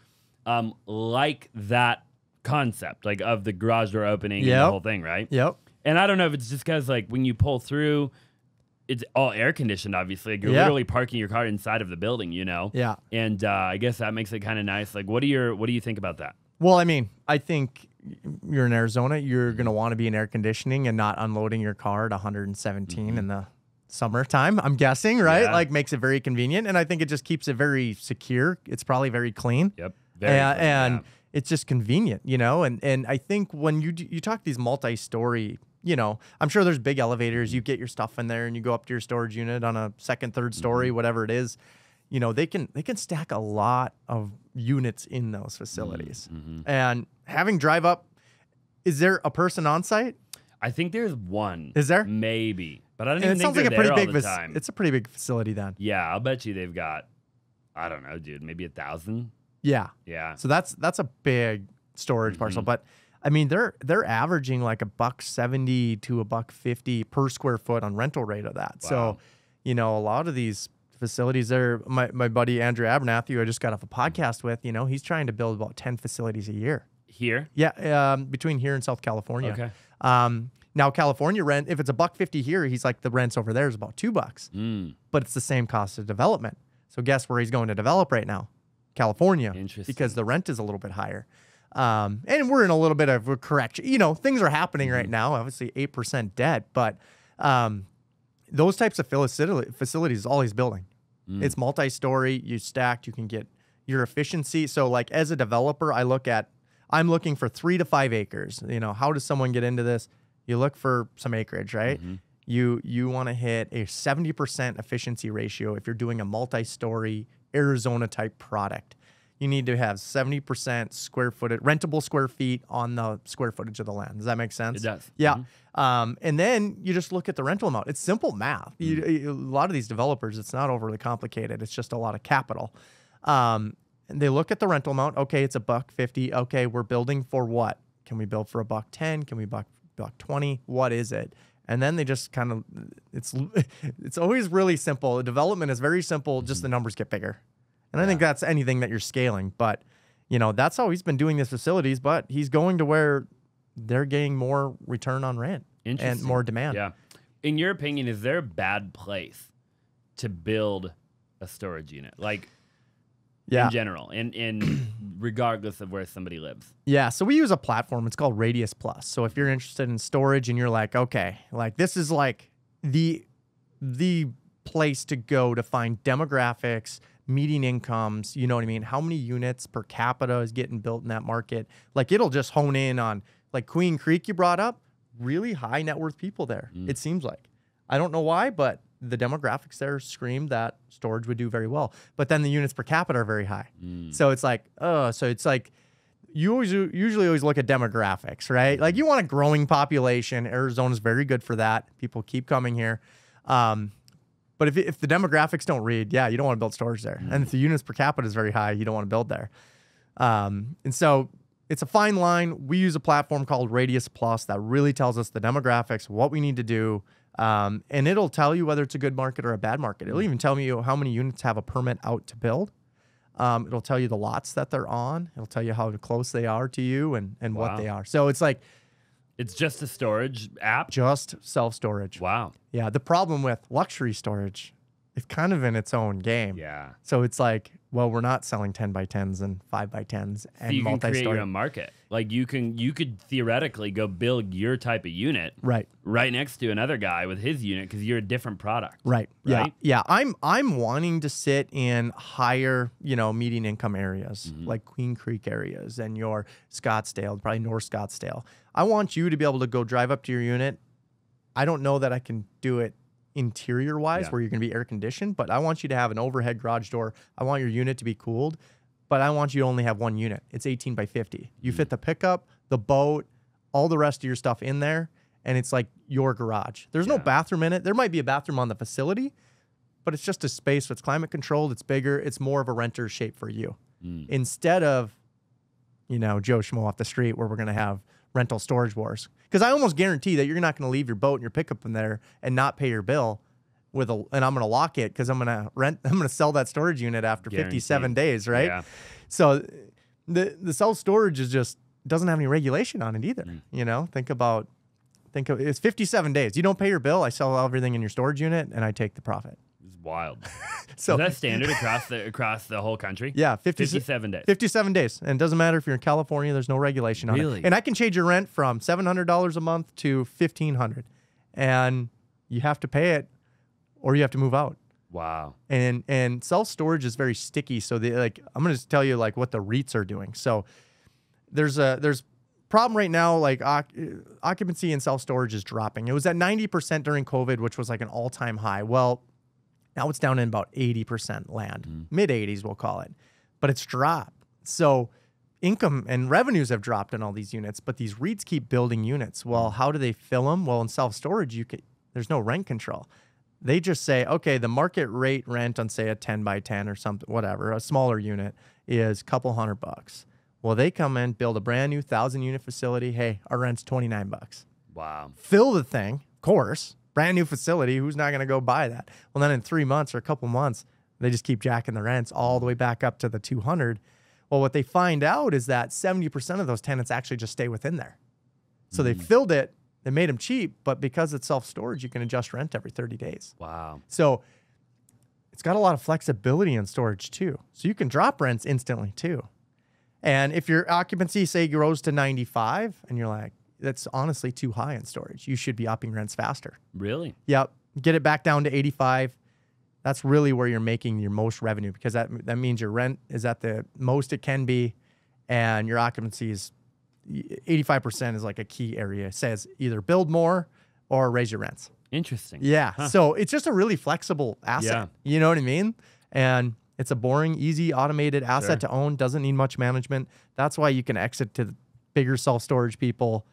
like that concept, like of the garage door opening and the whole thing, right? Yep. And I don't know if it's just because like when you pull through, it's all air conditioned, obviously. Like you're literally parking your car inside of the building, you know? Yeah. And I guess that makes it kind of nice. Like, what do you think about that? Well, I mean, I think you're in Arizona, you're going to want to be in air conditioning and not unloading your car at 117 in the summertime, I'm guessing, right? Like makes it very convenient. And I think it just keeps it very secure. It's probably very clean. Yep. Very clean, and it's just convenient, you know? And I think when you talk these multi-story, you know, I'm sure there's big elevators, you get your stuff in there and you go up to your storage unit on a second, third story, whatever it is, you know, they can stack a lot of units in those facilities. And having drive up, is there a person on site? I think there's one. Is there? Maybe. But I don't even think sounds they're like a pretty there big all the time. It's a pretty big facility then. Yeah, I'll bet you they've got, I don't know, dude, maybe 1,000. Yeah. Yeah. So that's a big storage parcel. But I mean, they're averaging like $1.70 to $1.50 per square foot on rental rate of that. Wow. So, you know, a lot of these facilities there, my buddy Andrew Abernathy, who I just got off a podcast with, you know, he's trying to build about 10 facilities a year. Here? Yeah, between here and South California. Okay. Now California rent, if it's $1.50 here, he's like the rents over there is about $2. But it's the same cost of development. So guess where he's going to develop right now? California. Interesting. Because the rent is a little bit higher. And we're in a little bit of a correction. You know, things are happening right now. Obviously 8% debt, but those types of facilities is all he's building. It's multi-story, you stacked, you can get your efficiency. So like as a developer, I'm looking for 3 to 5 acres. You know, how does someone get into this? You look for some acreage, right? You want to hit a 70% efficiency ratio if you're doing a multi-story Arizona type product. You need to have 70% rentable square feet on the square footage of the land. Does that make sense? It does. Yeah. And then you just look at the rental amount. It's simple math. A lot of these developers, it's not overly complicated. It's just a lot of capital. And they look at the rental amount. Okay, it's $1.50. Okay, we're building for what? Can we build for $1.10? Can we $1.20? What is it? And then they just kind of, it's always really simple. The development is very simple. Just the numbers get bigger. And I think that's anything that you're scaling. But, you know, that's how he's been doing these facilities. But he's going to where they're getting more return on rent and more demand. Yeah. In your opinion, is there a bad place to build a storage unit? Like, in general, and regardless of where somebody lives. Yeah, so we use a platform. It's called Radius Plus. So if you're interested in storage and you're like, okay, like this is like the place to go to find demographics, median incomes, you know what I mean? How many units per capita is getting built in that market? Like it'll just hone in on like Queen Creek you brought up, really high net worth people there. It seems like. I don't know why, but the demographics there scream that storage would do very well. But then the units per capita are very high. So it's like, you usually always look at demographics, right? Like you want a growing population. Arizona's very good for that. People keep coming here. But if the demographics don't read, you don't want to build storage there. And if the units per capita is very high, you don't want to build there. And so it's a fine line. We use a platform called Radius Plus that really tells us the demographics, what we need to do. And it'll tell you whether it's a good market or a bad market. It'll even tell you how many units have a permit out to build. It'll tell you the lots that they're on. It'll tell you how close they are to you and what they are. So it's like... It's just a storage app? Just self-storage. Wow. Yeah, the problem with luxury storage, it's kind of in its own game. Yeah. So it's like, well, we're not selling 10x10s and 5x10s and so you can create multi-story. your own market. Like you could theoretically go build your type of unit right next to another guy with his unit because you're a different product. Right. Yeah. I'm wanting to sit in higher, median income areas like Queen Creek areas and your Scottsdale, probably North Scottsdale. I want you to be able to go drive up to your unit. I don't know that I can do it interior wise where you're going to be air conditioned, but I want you to have an overhead garage door. I want your unit to be cooled, but I want you to only have one unit. It's 18 by 50. You fit the pickup, the boat, all the rest of your stuff in there, and it's like your garage. There's no bathroom in it. There might be a bathroom on the facility, but it's just a space. So it's climate controlled. It's bigger. It's more of a renter shape for you instead of, Joe Schmo off the street where we're going to have rental storage wars. Because I almost guarantee that you're not going to leave your boat and your pickup in there and not pay your bill and I'm going to lock it because I'm going to sell that storage unit after 57 days, right? Yeah. So the self-storage doesn't have any regulation on it either. Think of it's 57 days. You don't pay your bill, I sell everything in your storage unit and I take the profit. It's Wild. So is that standard across the whole country? Yeah, 57 days. 57 days. And it doesn't matter if you're in California, there's no regulation on it. And I can change your rent from $700 a month to $1,500. And you have to pay it or you have to move out. Wow. And self-storage is very sticky. So I'm going to tell you like what the REITs are doing. So there's problem right now, like occupancy in self-storage is dropping. It was at 90% during COVID, which was like an all-time high. Well, now it's down in about 80% land, mid-80s we'll call it, but it's dropped. So income and revenues have dropped in all these units, but these REITs keep building units. Well, how do they fill them? Well, in self-storage, there's no rent control. They just say, okay, the market rate rent on say a 10 by 10 or something, whatever, a smaller unit is a couple $100. Well, they come in, build a brand new 1,000-unit facility. Hey, our rent's $29. Wow. Fill the thing, of course. Brand new facility. Who's not going to go buy that? Well, then in 3 months or a couple months, they just keep jacking the rents all the way back up to the 200. Well, what they find out is that 70% of those tenants actually just stay within there. So they filled it. They made them cheap, but because it's self-storage, you can adjust rent every 30 days. Wow. So it's got a lot of flexibility in storage too. So you can drop rents instantly too. And if your occupancy, say, grows to 95, and you're like, that's honestly too high in storage. You should be upping rents faster. Really? Yep. Get it back down to 85. That's really where you're making your most revenue because that means your rent is at the most it can be, and your occupancy is 85% is like a key area. It says either build more or raise your rents. Interesting. Yeah. Huh. So it's just a really flexible asset. Yeah. You know what I mean? And it's a boring, easy, automated asset to own. Doesn't need much management. That's why you can exit to the bigger self-storage people,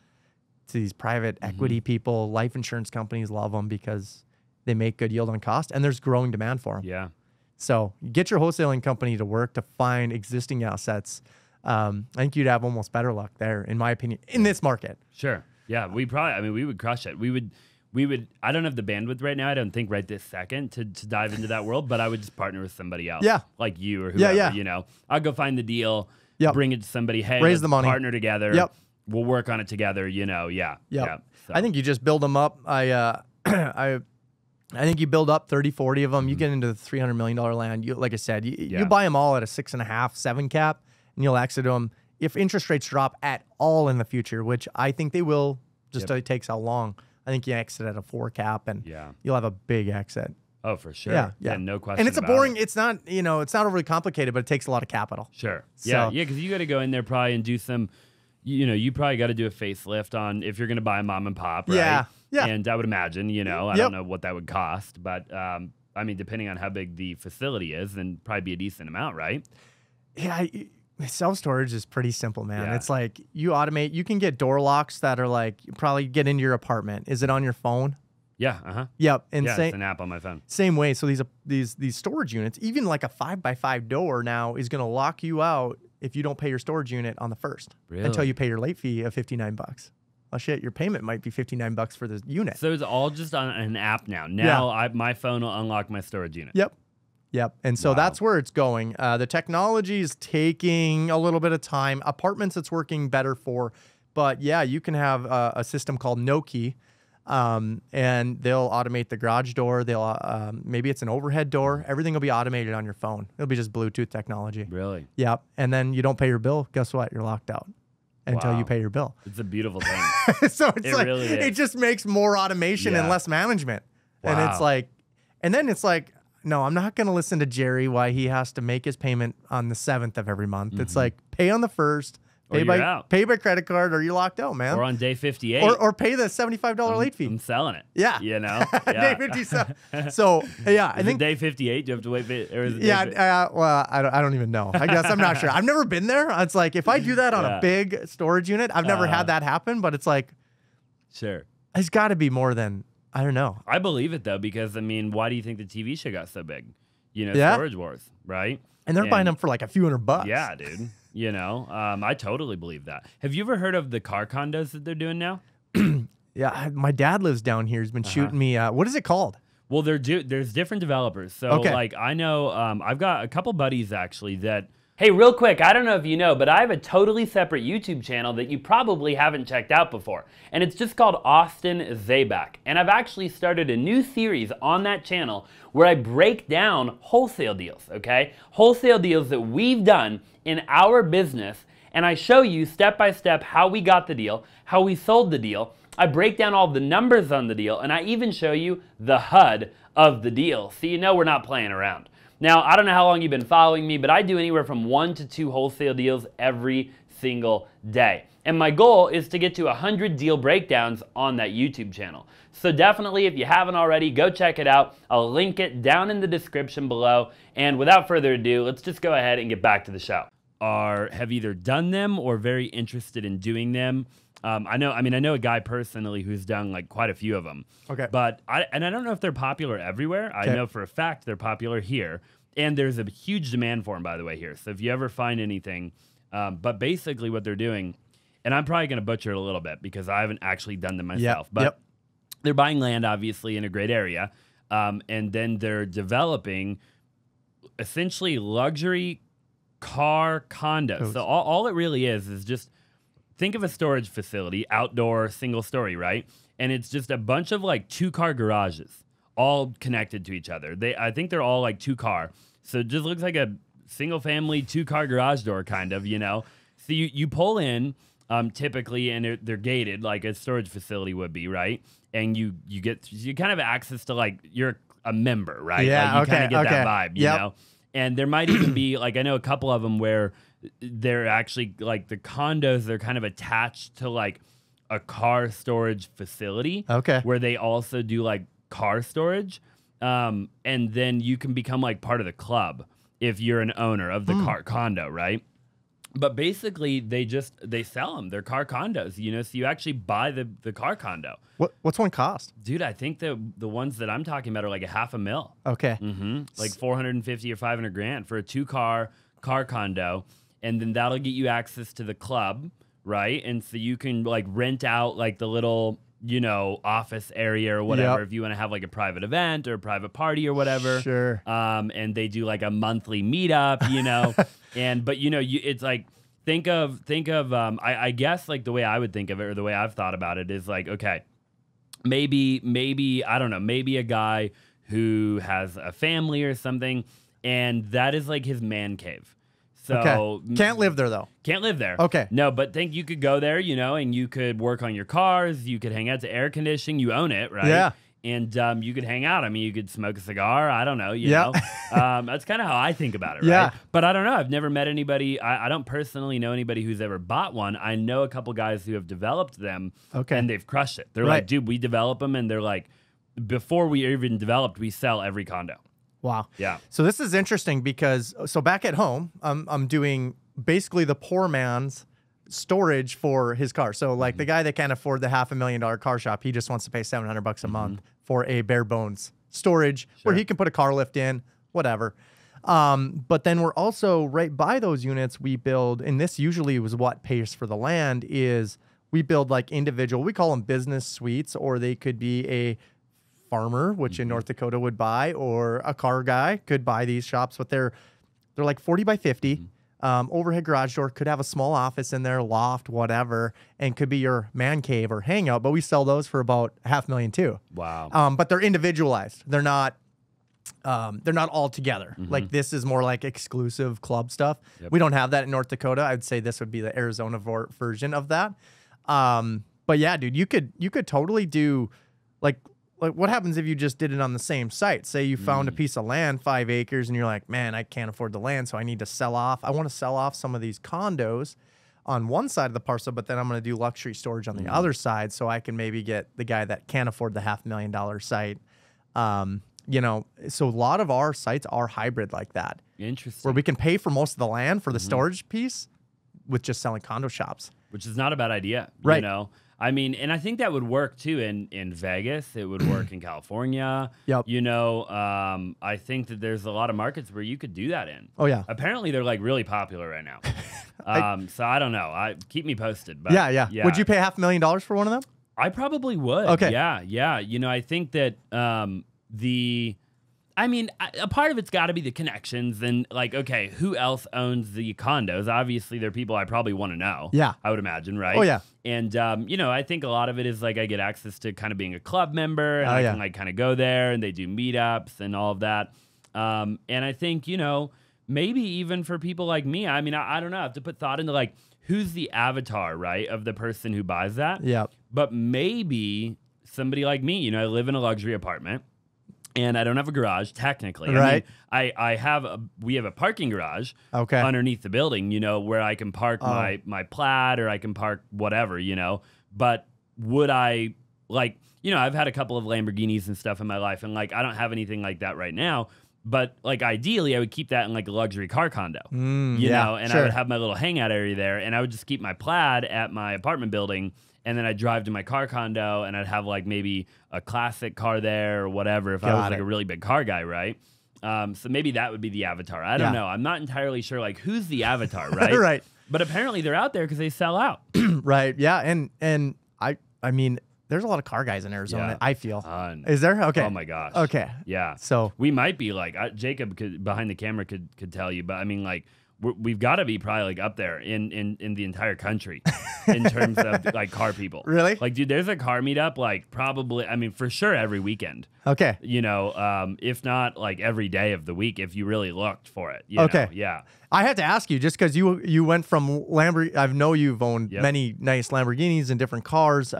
to these private equity people. Life insurance companies love them because they make good yield on cost, and there's growing demand for them. Yeah. So get your wholesaling company to work to find existing assets. I think you'd have almost better luck there, in my opinion, in this market. Sure. Yeah. We would crush it. We would, I don't have the bandwidth right now. I don't think right this second to dive into that world, but I would just partner with somebody else. Yeah. Like you or whoever, you know. I'll go find the deal, bring it to somebody. Hey, raise the money. Partner together. Yep. We'll work on it together, you know. Yeah. Yep. Yeah. So. I think you just build them up. I think you build up 30, 40 of them. You get into the $300 million land. Like I said, you buy them all at a 6.5, 7 cap, and you'll exit them. If interest rates drop at all in the future, which I think they will, just it takes how long. I think you exit at a 4 cap, and you'll have a big exit. Oh, for sure. Yeah, no question. And it's it's not, it's not overly complicated, but it takes a lot of capital. Sure. Yeah, because you got to go in there probably and do some, you probably got to do a facelift on if you're going to buy a mom and pop, right? Yeah. And I would imagine, I don't know what that would cost, but I mean, depending on how big the facility is, then probably be a decent amount, right? Yeah. Self-storage is pretty simple, man. Yeah. It's like you automate. You can get door locks that are like you probably get into your apartment. Is it on your phone? Yeah. Yep. And it's an app on my phone. Same way. So these storage units, even like a 5x5 door now, is going to lock you out if you don't pay your storage unit on the first until you pay your late fee of $59. Well, shit, your payment might be $59 for the unit. So it's all just on an app now. My phone will unlock my storage unit. Yep. And so that's where it's going. The technology is taking a little bit of time. Apartments it's working better for. But yeah, you can have a system called No Key, and they'll automate the garage door. They'll maybe it's an overhead door. Everything will be automated on your phone. It'll be just Bluetooth technology. Really? Yep. And then you don't pay your bill. Guess what? You're locked out until you pay your bill. It's a beautiful thing. So it's really is. It just makes more automation and less management. Wow. And it's like, no, I'm not going to listen to Jerry why he has to make his payment on the 7th of every month. It's like pay on the 1st, pay by credit card, or you're locked out, man. Or on day 58. Or pay the $75 late fee. I'm selling it. Yeah. Day 57. So, yeah. I think day 58, do you have to wait? Or is it well, I don't even know. I guess I'm not sure. I've never been there. It's like if I do that on a big storage unit, I've never had that happen, but it's like, sure. It's got to be more than, I don't know. I believe it, though, because, I mean, why do you think the TV show got so big? Storage Wars, right? And they're buying them for like a few $100. Yeah, dude. I totally believe that. Have you ever heard of the car condos that they're doing now? Yeah, my dad lives down here. He's been shooting me. What is it called? Well, there's different developers. So, like, I know I've got a couple buddies, actually, that Hey, real quick, I don't know if you know, but I have a totally separate YouTube channel that you probably haven't checked out before, and it's just called Austin Zaback. And I've actually started a new series on that channel where I break down wholesale deals, okay? Wholesale deals that we've done in our business, and I show you step by step how we got the deal, how we sold the deal. I break down all the numbers on the deal, and I even show you the HUD of the deal, so you know we're not playing around. Now, I don't know how long you've been following me, but I do anywhere from 1 to 2 wholesale deals every single day. And my goal is to get to 100 deal breakdowns on that YouTube channel. So definitely, if you haven't already, go check it out. I'll link it down in the description below. And without further ado, let's just go ahead and get back to the show. Have either done them or very interested in doing them. I know a guy personally who's done like quite a few of them. Okay. But I don't know if they're popular everywhere. I know for a fact they're popular here. And there's a huge demand for them, by the way, here. So if you ever find anything, but basically what they're doing, and I'm probably going to butcher it a little bit because I haven't actually done them myself, but they're buying land, obviously, in a great area. And then they're developing essentially luxury car condos. So all it really is just, think of a storage facility, outdoor, single story, right? And it's just a bunch of like 2-car garages, all connected to each other. I think they're all like 2-car. So it just looks like a single family 2-car garage door kind of, you know? So you pull in typically, and they're gated like a storage facility would be, right? And you kind of access to like, you're a member, right? Yeah, like you kind of get that vibe, you know? And there might even be, like, I know a couple of them where they're actually, like, the condos, they're kind of attached to, like, a car storage facility. Okay. Where they also do, like, car storage. And then you can become, like, part of the club if you're an owner of the car condo, right? But basically, they sell them. They're car condos, you know? So you actually buy the car condo. What's one cost? Dude, I think the ones that I'm talking about are like $500,000. Okay. Like 450 or 500 grand for a 2-car condo. And then that'll get you access to the club, right? And so you can like rent out like the little, you know, office area or whatever if you want to have like a private event or a private party or whatever. Sure. And they do like a monthly meetup, you know. But you know, it's like think of I guess like the way I would think of it, or the way I've thought about it, is like, okay, maybe I don't know, maybe a guy who has a family or something, and that is like his man cave. So can't live there though. Can't live there. Okay. No, but think you could go there, you know, and you could work on your cars. You could hang out to air conditioning. You own it, right? Yeah. And you could hang out. I mean, you could smoke a cigar. I don't know. You know, that's kind of how I think about it, right? Yeah. But I don't know. I've never met anybody. I don't personally know anybody who's ever bought one. I know a couple guys who have developed them. Okay. And they've crushed it. They're like, dude, we develop them, and they're like, before we even developed, we sell every condo. Wow. Yeah. So this is interesting because back at home, I'm doing basically the poor man's storage for his car. So like the guy that can't afford the $500,000 car shop, he just wants to pay $700 a month for a bare bones storage where he can put a car lift in, whatever. But then we're also right by those units we build, and this usually was what pays for the land, is we build like individual, we call them business suites, or they could be a farmer, which in North Dakota would buy, or a car guy could buy these shops, but they're like 40 by 50. Overhead garage door, could have a small office in there, loft, whatever, and could be your man cave or hangout. But we sell those for about $500,000 too. Wow. But they're individualized. They're not all together. Like this is more like exclusive club stuff. Yep. We don't have that in North Dakota. I'd say this would be the Arizona version of that. But yeah, dude, you could totally do like what happens if you just did it on the same site? Say you found a piece of land, 5 acres, and you're like, man, I can't afford the land, so I need to sell off. I want to sell off some of these condos on one side of the parcel, but then I'm going to do luxury storage on the other side, so I can maybe get the guy that can't afford the $500,000 site. You know, so a lot of our sites are hybrid like that. Interesting. Where we can pay for most of the land for the storage piece with just selling condo shops. Which is not a bad idea, right? You know? I mean, and I think that would work too in Vegas. It would work in California. Yep. You know, I think that there's a lot of markets where you could do that in. Oh yeah. Apparently, they're like really popular right now. So I don't know. Keep me posted. But yeah. Would you pay $500,000 for one of them? I probably would. Okay. Yeah. You know, I think that I I mean, a part of it's got to be the connections and like, okay, who else owns the condos? Obviously, they're people I probably want to know. Yeah. I would imagine, right? Oh, yeah. And, you know, I think a lot of it is like I get access to kind of being a club member and I can like kind of go there and they do meetups and all of that. And I think, you know, maybe even for people like me, I mean, I don't know, I have to put thought into like, who's the avatar, right, of the person who buys that? Yeah. But maybe somebody like me, you know, I live in a luxury apartment. And I don't have a garage, technically. Right. I mean, we have a parking garage Okay. underneath the building, you know, where I can park my Plaid or I can park whatever, you know. But would I, like, you know, I've had a couple of Lamborghinis and stuff in my life, and, like, I don't have anything like that right now. But, like, ideally, I would keep that in, like, a luxury car condo, you know, and I would have my little hangout area there, and I would just keep my Plaid at my apartment building. And then I'd drive to my car condo and I'd have like maybe a classic car there or whatever if I was like a really big car guy, right? So maybe that would be the avatar. I don't know. I'm not entirely sure like who's the avatar, right? Right. But apparently they're out there because they sell out. Right. Yeah. And I mean, there's a lot of car guys in Arizona, I feel. Is there? Okay. Oh my gosh. Okay. Yeah. So we might be like, Jacob behind the camera could tell you, but I mean like, we've got to be probably like up there in the entire country in terms of like car people. Really? Like, dude, there's a car meetup like probably, I mean, for sure every weekend. Okay. You know, if not like every day of the week, if you really looked for it. You know? Yeah. I had to ask you just because you went from Lamborghini. I know you've owned many nice Lamborghinis and different cars.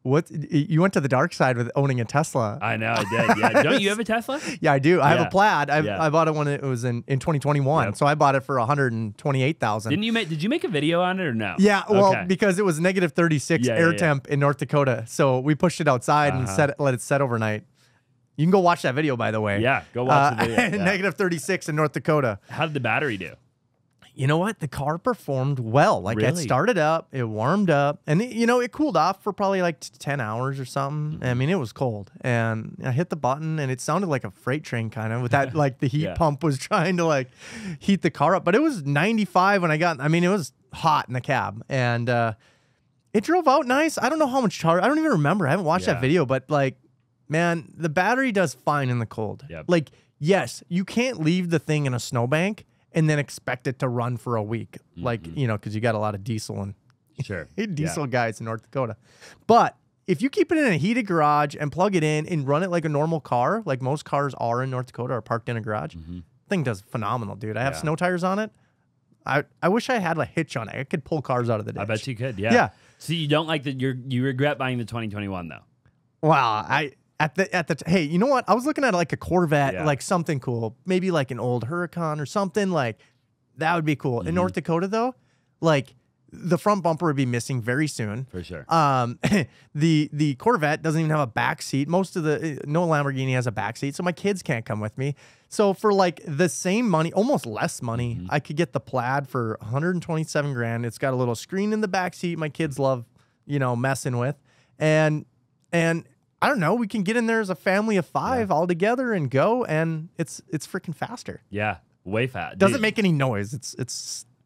What you went to the dark side with owning a Tesla? I know, I did. Yeah, don't you have a Tesla? Yeah, I do. I have a Plaid. I bought it when it was in 2021, so I bought it for $128,000. Did you make a video on it or no? Yeah, well, because it was negative 36 air temp in North Dakota, so we pushed it outside and let it set overnight. You can go watch that video, by the way. Yeah, go watch the video. Negative 36 in North Dakota. How did the battery do? You know what? The car performed well. Like it started up, it warmed up, and it cooled off for probably like 10 hours or something. I mean, it was cold, and I hit the button, and it sounded like a freight train kind of with that like the heat pump was trying to like heat the car up. But it was 95 when I got. I mean, it was hot in the cab, and it drove out nice. I don't know how much charge. I don't even remember. I haven't watched that video, but like, man, the battery does fine in the cold. Like, yes, you can't leave the thing in a snowbank and then expect it to run for a week, like, because you got a lot of diesel and diesel guys in North Dakota. But if you keep it in a heated garage and plug it in and run it like a normal car, like most cars are in North Dakota, are parked in a garage, thing does phenomenal, dude. I have snow tires on it. I wish I had a hitch on it. I could pull cars out of the ditch. I bet you could, yeah. So you don't like you regret buying the 2021 though? Wow, hey, you know what? I was looking at like a Corvette, like something cool, maybe like an old Huracan or something like that would be cool. In North Dakota though, like the front bumper would be missing very soon. For sure. The Corvette doesn't even have a back seat. No Lamborghini has a back seat, so my kids can't come with me. So for like the same money, almost less money, I could get the Plaid for 127 grand. It's got a little screen in the back seat. My kids love, messing with, and I don't know. We can get in there as a family of 5 all together and go, and it's freaking faster. Yeah, way fast. Doesn't make any noise. It's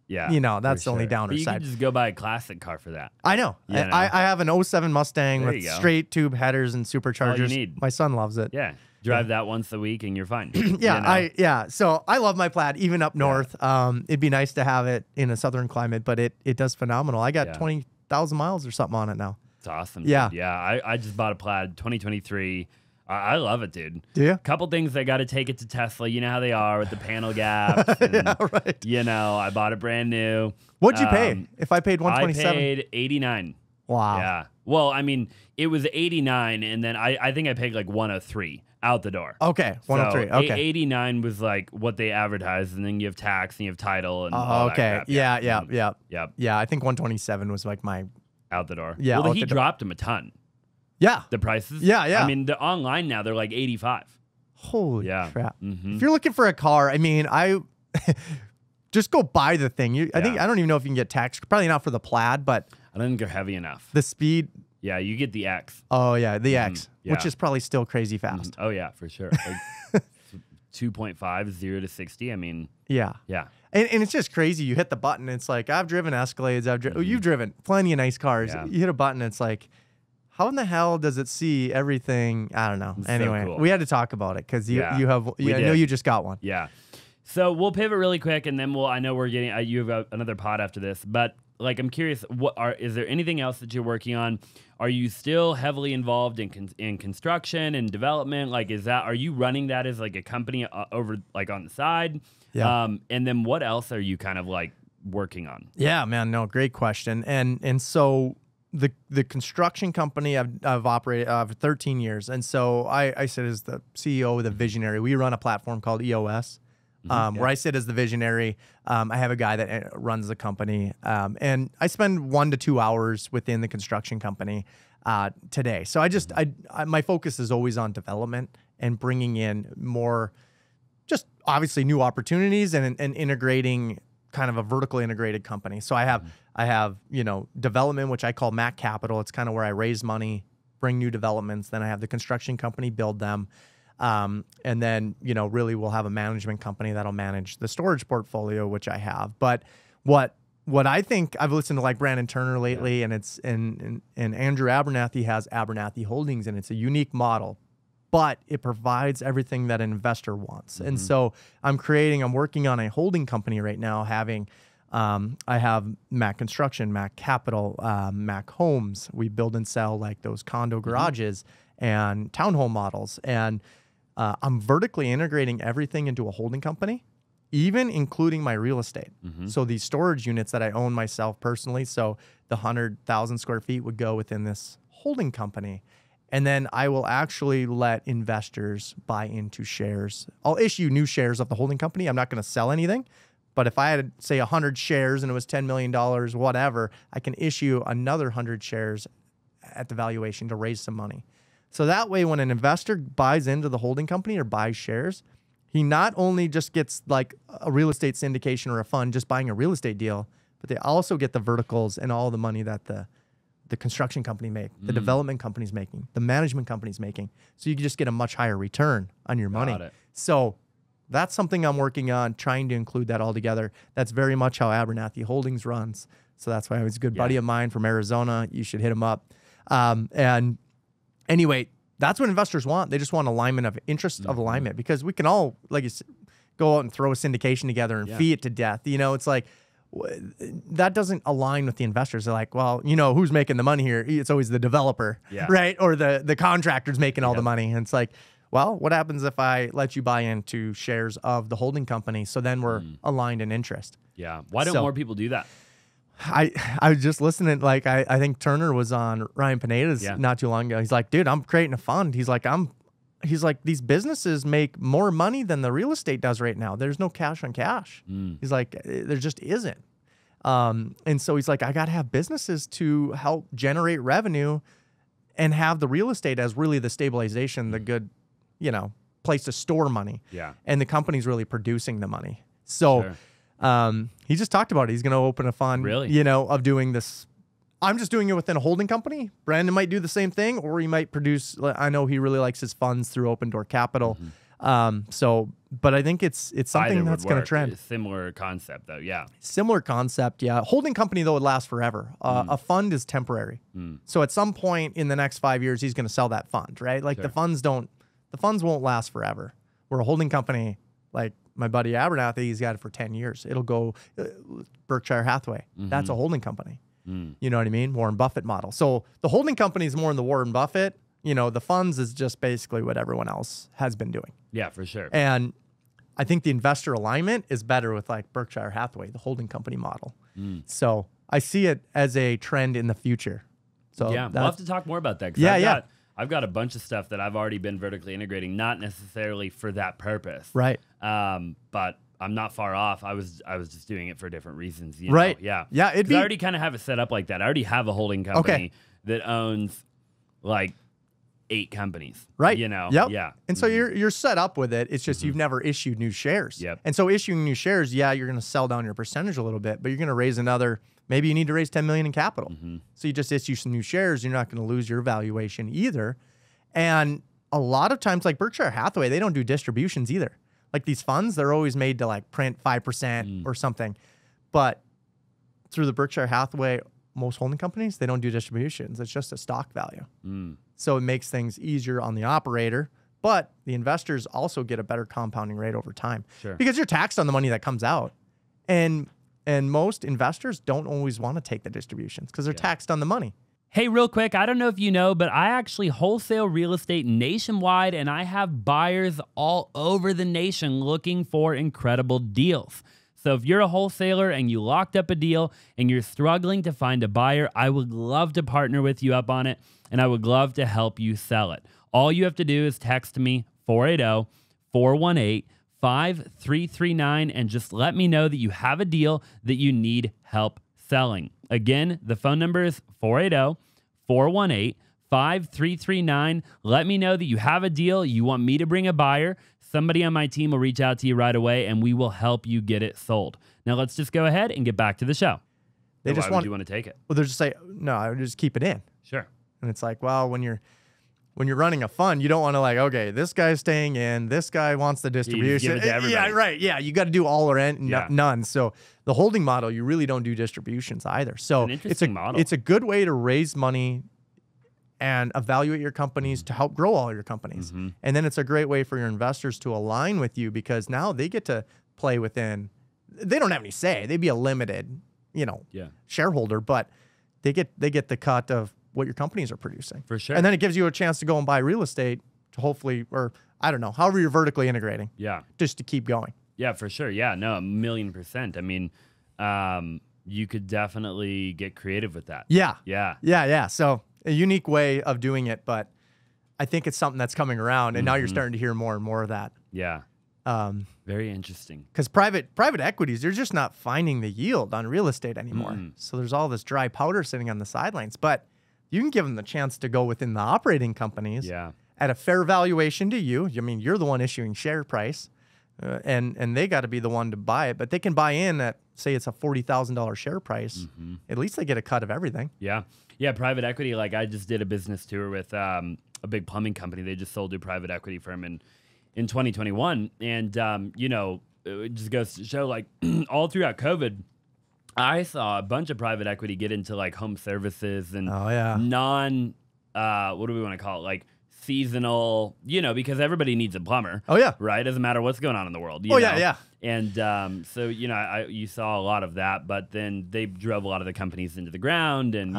that's the only downer you side. You can just go buy a classic car for that. I know. I have an 07 Mustang with straight tube headers and superchargers. All you need. My son loves it. Yeah, drive that once a week and you're fine. So I love my Plaid even up north. It'd be nice to have it in a southern climate, but it does phenomenal. I got 20,000 miles or something on it now. It's awesome. Yeah. Dude. Yeah. I just bought a Plaid 2023. I love it, dude. Do you? Couple things I got to take it to Tesla. You know how they are with the panel gaps. And, right. I bought it brand new. What'd you pay? If I paid 127, I paid 89. Wow. Yeah. Well, I mean, it was 89, and then I think I paid like 103 out the door. Okay, 103. So okay. 89 was like what they advertised, and then you have tax and you have title and all that crap. Yeah. Yeah. I think 127 was like my out the door. Yeah. Well, he dropped them a ton. Yeah. The prices. Yeah. I mean, the online now they're like 85. Holy crap! If you're looking for a car, I mean, just go buy the thing. I don't even know if you can get tax. Probably not for the Plaid, but I don't think they're heavy enough. The speed. Yeah, you get the X. Oh yeah, the X, which is probably still crazy fast. Oh yeah, for sure. Like 2.5 0 to 60. I mean. Yeah. And it's just crazy. You hit the button. It's like I've driven Escalades. You've driven plenty of nice cars. Yeah. You hit a button. It's like, how in the hell does it see everything? I don't know. Anyway, cool. we had to talk about it because you have. I know you just got one. Yeah. So we'll pivot really quick, and then I know we're getting. You have another pod after this, but like I'm curious, is there anything else that you're working on? Are you still heavily involved in construction and development? Like, are you running that as like a company over like on the side? Yeah. And then what else are you kind of like working on? Yeah, man. No, great question. And so the construction company I've operated for 13 years, and so I sit as the CEO, the visionary. We run a platform called EOS. Where I sit as the visionary. I have a guy that runs the company, and I spend 1 to 2 hours within the construction company today. So my focus is always on development and bringing in more, just obviously new opportunities and integrating kind of a vertically integrated company. So I have development, which I call Mac Capital. It's kind of where I raise money, bring new developments. Then I have the construction company build them. And then, really we'll have a management company that'll manage the storage portfolio, which I have. But what I think, I've listened to like Brandon Turner lately, and it's and Andrew Abernathy has Abernathy Holdings, and it's a unique model, but it provides everything that an investor wants. And so I'm working on a holding company right now, I have Mac Construction, Mac Capital, Mac Homes. We build and sell like those condo garages and townhome models. And I'm vertically integrating everything into a holding company, even including my real estate. So these storage units that I own myself personally, so the 100,000 square feet would go within this holding company. And then I will actually let investors buy into shares. I'll issue new shares of the holding company. I'm not going to sell anything. But if I had, say, 100 shares and it was $10 million, whatever, I can issue another 100 shares at the valuation to raise some money. So that way, when an investor buys into the holding company or buys shares, he not only just gets like a real estate syndication or a fund just buying a real estate deal, but they also get the verticals and all the money that the construction company make, the development company's making, the management company's making. So you can just get a much higher return on your money. So that's something I'm working on, trying to include that all together. That's very much how Abernathy Holdings runs. So that's why he's a good buddy of mine from Arizona. You should hit him up. And anyway, that's what investors want. They just want alignment of interest of alignment, because we can all, like you said, go out and throw a syndication together and fee it to death. It's like, that doesn't align with the investors. They're like, well, who's making the money here? It's always the developer, right? Or the contractor's making all the money. And it's like, well, what happens if I let you buy into shares of the holding company? So then we're aligned in interest. Yeah. Why don't more people do that? I was just listening. Like I think Turner was on Ryan Pineda's not too long ago. He's like, dude, I'm creating a fund. He's like, these businesses make more money than the real estate does right now. There's no cash on cash. He's like, there just isn't. And so he's like, I got to have businesses to help generate revenue and have the real estate as really the stabilization, the good, place to store money. Yeah. And the company's really producing the money. So he just talked about it. He's going to open a fund, of doing this. I'm just doing it within a holding company. Brandon might do the same thing, or he might produce. I know he really likes his funds through Open Door Capital. But I think it's something that's going to trend. Similar concept, though. Yeah. Similar concept. Yeah. Holding company, though, would last forever. A fund is temporary. So at some point in the next 5 years, he's going to sell that fund, right? Like the funds won't last forever. Where a holding company, like my buddy Abernathy, he's got it for 10 years. It'll go Berkshire Hathaway. That's a holding company. You know what I mean? Warren Buffett model. So the holding company is more in the Warren Buffett. The funds is just basically what everyone else has been doing. Yeah, for sure. And I think the investor alignment is better with like Berkshire Hathaway, the holding company model. So I see it as a trend in the future. So yeah, we'll have to talk more about that. I've got a bunch of stuff that I've already been vertically integrating, not necessarily for that purpose. Right. But I'm not far off. I was just doing it for different reasons. Right. Yeah. Yeah. I already kind of have it set up like that. I already have a holding company that owns like 8 companies. Right. Yep. Yeah. And so you're set up with it. It's just you've never issued new shares. Yep. And so issuing new shares, you're going to sell down your percentage a little bit, but you're going to raise maybe you need to raise $10 million in capital. So you just issue some new shares. You're not going to lose your valuation either. And a lot of times, like Berkshire Hathaway, they don't do distributions either. Like these funds, they're always made to like print 5% or something. But through the Berkshire Hathaway most holding companies, they don't do distributions. It's just a stock value. So it makes things easier on the operator, but the investors also get a better compounding rate over time. Sure. Because you're taxed on the money that comes out. And most investors don't always want to take the distributions because they're taxed on the money. Hey, real quick, I don't know if you know, but I actually wholesale real estate nationwide, and I have buyers all over the nation looking for incredible deals. So if you're a wholesaler and you locked up a deal and you're struggling to find a buyer, I would love to partner with you up on it, and I would love to help you sell it. All you have to do is text me 480-418-5339 and just let me know that you have a deal that you need help selling. Again, the phone number is 480-418-5339. Let me know that you have a deal, you want me to bring a buyer. Somebody on my team will reach out to you right away, and we will help you get it sold. Now, let's just go ahead and get back to the show. They just want you want to take it? Well, they're just say, no, I would just keep it in. Sure. And it's like, well, when you're running a fund, you don't want to like, okay, this guy's staying in, this guy wants the distribution. Give it to everybody. Yeah, right. Yeah, you got to do all or none. So the holding model, you really don't do distributions either. So it's an interesting model. It's a good way to raise money and evaluate your companies to help grow all your companies. And then it's a great way for your investors to align with you because now they get to play within. They don't have any say. They'd be a limited, shareholder, but they get the cut of what your companies are producing. For sure. And then it gives you a chance to go and buy real estate to hopefully, or I don't know, however you're vertically integrating. Yeah. Just to keep going. Yeah, for sure. Yeah, no, 1,000,000%. I mean, you could definitely get creative with that. Yeah. Yeah. So a unique way of doing it, but I think it's something that's coming around, and now you're starting to hear more and more of that. Yeah. Very interesting. Because private equities, they're just not finding the yield on real estate anymore. So there's all this dry powder sitting on the sidelines, but you can give them the chance to go within the operating companies at a fair valuation to you. I mean, you're the one issuing share price, and they got to be the one to buy it. But they can buy in at, say, it's a $40,000 share price. At least they get a cut of everything. Yeah. Yeah, private equity. Like I just did a business tour with a big plumbing company. They just sold to a private equity firm in 2021. And, it just goes to show, like, all throughout COVID, I saw a bunch of private equity get into like home services and non, what do we want to call it? Like seasonal, because everybody needs a plumber. Oh yeah. Right. Doesn't matter what's going on in the world. Yeah. And so, you saw a lot of that, but then they drove a lot of the companies into the ground and,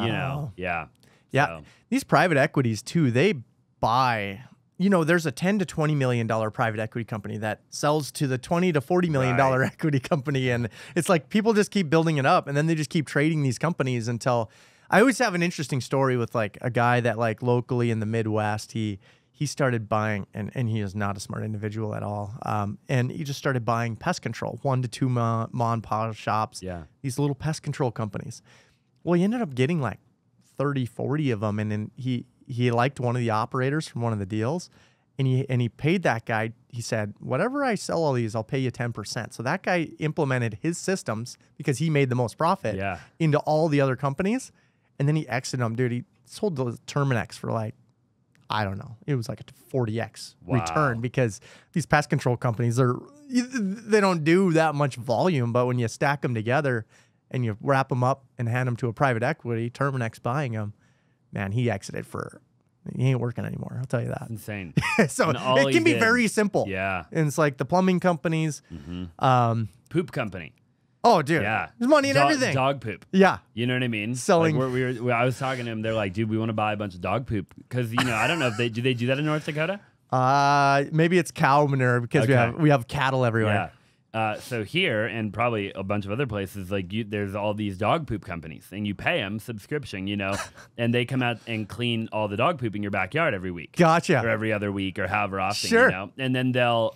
Yeah. So. These private equities too, they buy, there's a $10 to $20 million private equity company that sells to the $20 to $40 million equity company. And it's like people just keep building it up and then they just keep trading these companies until I always have an interesting story with like a guy that like locally in the Midwest, he started buying, and he is not a smart individual at all. And he just started buying pest control, 1 to 2 mom and pop shops, these little pest control companies. Well, he ended up getting like 30, 40 of them. And then he liked one of the operators from one of the deals, and he paid that guy. He said, whatever I sell all these, I'll pay you 10%. So that guy implemented his systems because he made the most profit into all the other companies. And then he exited them. Dude, he sold the Terminex for like, I don't know. It was like a 40x return because these pest control companies, they don't do that much volume, but when you stack them together and you wrap them up and hand them to a private equity, Terminex buying them, man, he exited he ain't working anymore. I'll tell you that. Insane. So it can be very simple. Yeah. And it's like the plumbing companies. Poop company. Oh, dude. Yeah. There's money in everything. Dog poop. Yeah. You know what I mean? Selling. Like I was talking to them. They're like, dude, we want to buy a bunch of dog poop. Because, I don't know if they do that in North Dakota? Maybe it's cow manure because we have cattle everywhere. Yeah. So here and probably a bunch of other places, like there's all these dog poop companies, and you pay them subscription, and they come out and clean all the dog poop in your backyard every week. Gotcha. Or every other week, or however often. Sure. And then they'll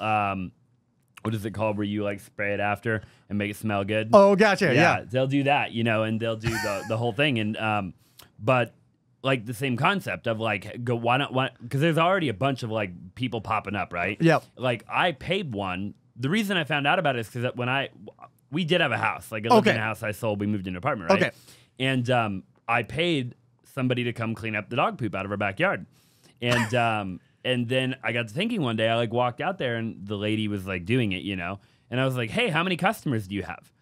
what is it called where you like spray it after and make it smell good? Oh, gotcha. Yeah. They'll do that, and they'll do the whole thing, and but. Like the same concept of like why not because there's already a bunch of like people popping up, right? Yep. Like I paid one. The reason I found out about it is because we did have a house. Like I lived in a house I sold. We moved into an apartment, right? Okay. And I paid somebody to come clean up the dog poop out of our backyard. And and then I got to thinking one day, I like walked out there and the lady was like doing it, and I was like, hey, how many customers do you have?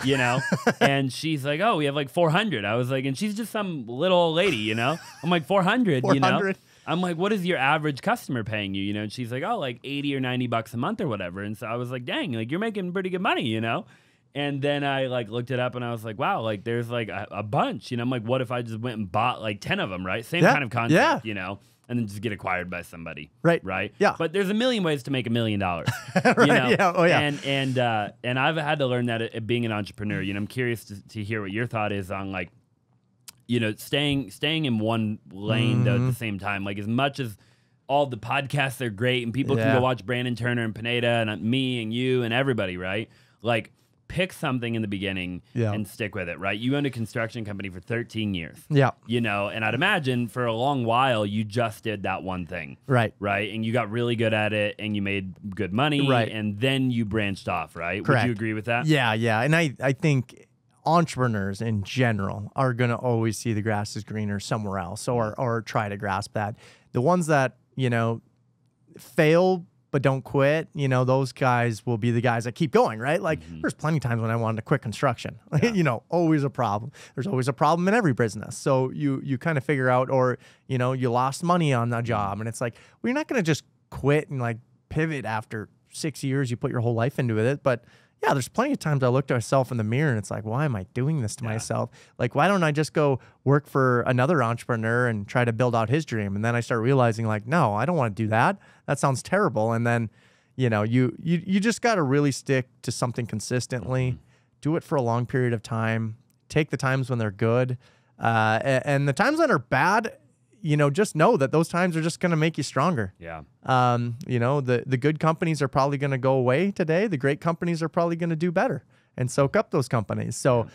you know? And she's like, oh, we have like 400. I was like, and she's just some little old lady, you know? I'm like, 400, you know? I'm like, what is your average customer paying you, you know? And she's like, oh, like 80 or 90 bucks a month or whatever. And so I was like, dang, like you're making pretty good money, you know? And then I like looked it up and I was like, wow, like there's like a bunch, you know? I'm like, what if I just went and bought like 10 of them, right? Same kind of concept, you know? And then just get acquired by somebody. Right? Yeah. But there's a million ways to make $1 million. Right. You know? Yeah. Oh, yeah. And I've had to learn that at being an entrepreneur. You know, I'm curious to hear what your thought is on like, you know, staying in one lane though, at the same time. Like as much as all the podcasts are great and people can go watch Brandon Turner and Pineda and me and you and everybody, right? Like pick something in the beginning and stick with it, right? You owned a construction company for 13 years. Yeah. You know, and I'd imagine for a long while you just did that one thing. Right. Right. And you got really good at it and you made good money. Right. And then you branched off, right? Correct. Would you agree with that? Yeah, yeah. And I think entrepreneurs in general are going to always see the grass is greener somewhere else or try to grasp that. The ones that, you know, fail but don't quit, you know, those guys will be the guys that keep going, right? Like there's plenty of times when I wanted to quit construction, you know, always a problem. There's always a problem in every business. So you kind of figure out, or, you know, you lost money on the job and it's like, well, you're not going to just quit and like pivot after 6 years, you put your whole life into it. But yeah, there's plenty of times I look at myself in the mirror and it's like, why am I doing this to myself? Like, why don't I just go work for another entrepreneur and try to build out his dream? And then I start realizing like, no, I don't want to do that. That sounds terrible. And then, you know, you just got to really stick to something consistently, do it for a long period of time, take the times when they're good. And the times that are bad, you know, just know that those times are just going to make you stronger. Yeah. You know, the good companies are probably going to go away today. The great companies are probably going to do better and soak up those companies. So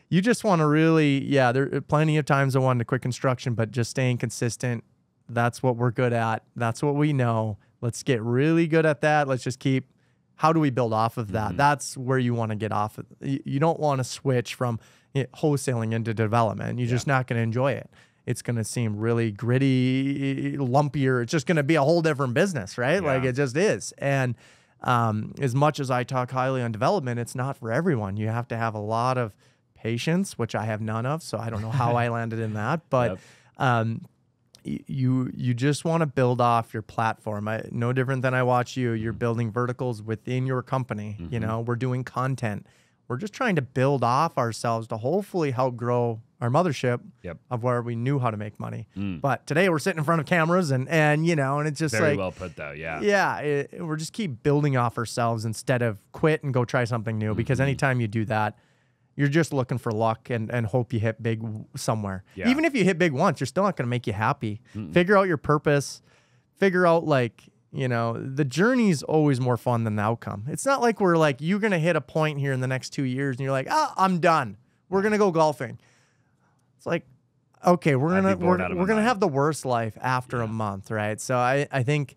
you just want to really, there are plenty of times I wanted to quit construction, but just staying consistent. That's what we're good at. That's what we know. Let's get really good at that. Let's just keep, how do we build off of that? That's where you want to get off. You don't want to switch from wholesaling into development. You're just not going to enjoy it. It's going to seem really gritty, lumpier. It's just going to be a whole different business, right? Like it just is. And as much as I talk highly on development, it's not for everyone. You have to have a lot of patience, which I have none of. So I don't know how I landed in that. But you just want to build off your platform. No different than I watch you. You're building verticals within your company. You know, we're doing content. We're just trying to build off ourselves to hopefully help grow our mothership of where we knew how to make money. But today we're sitting in front of cameras and you know, and it's just very well put though. We're just keep building off ourselves instead of quit and go try something new, because anytime you do that, you're just looking for luck and hope you hit big somewhere. Even if you hit big once, you're still not going to make you happy. Figure out your purpose, figure out like, you know, the journey's always more fun than the outcome. It's not like we're like, you're going to hit a point here in the next 2 years and you're like, I'm done. We're going to go golfing. It's like, okay, we're going to have the worst life after a month, right? So I think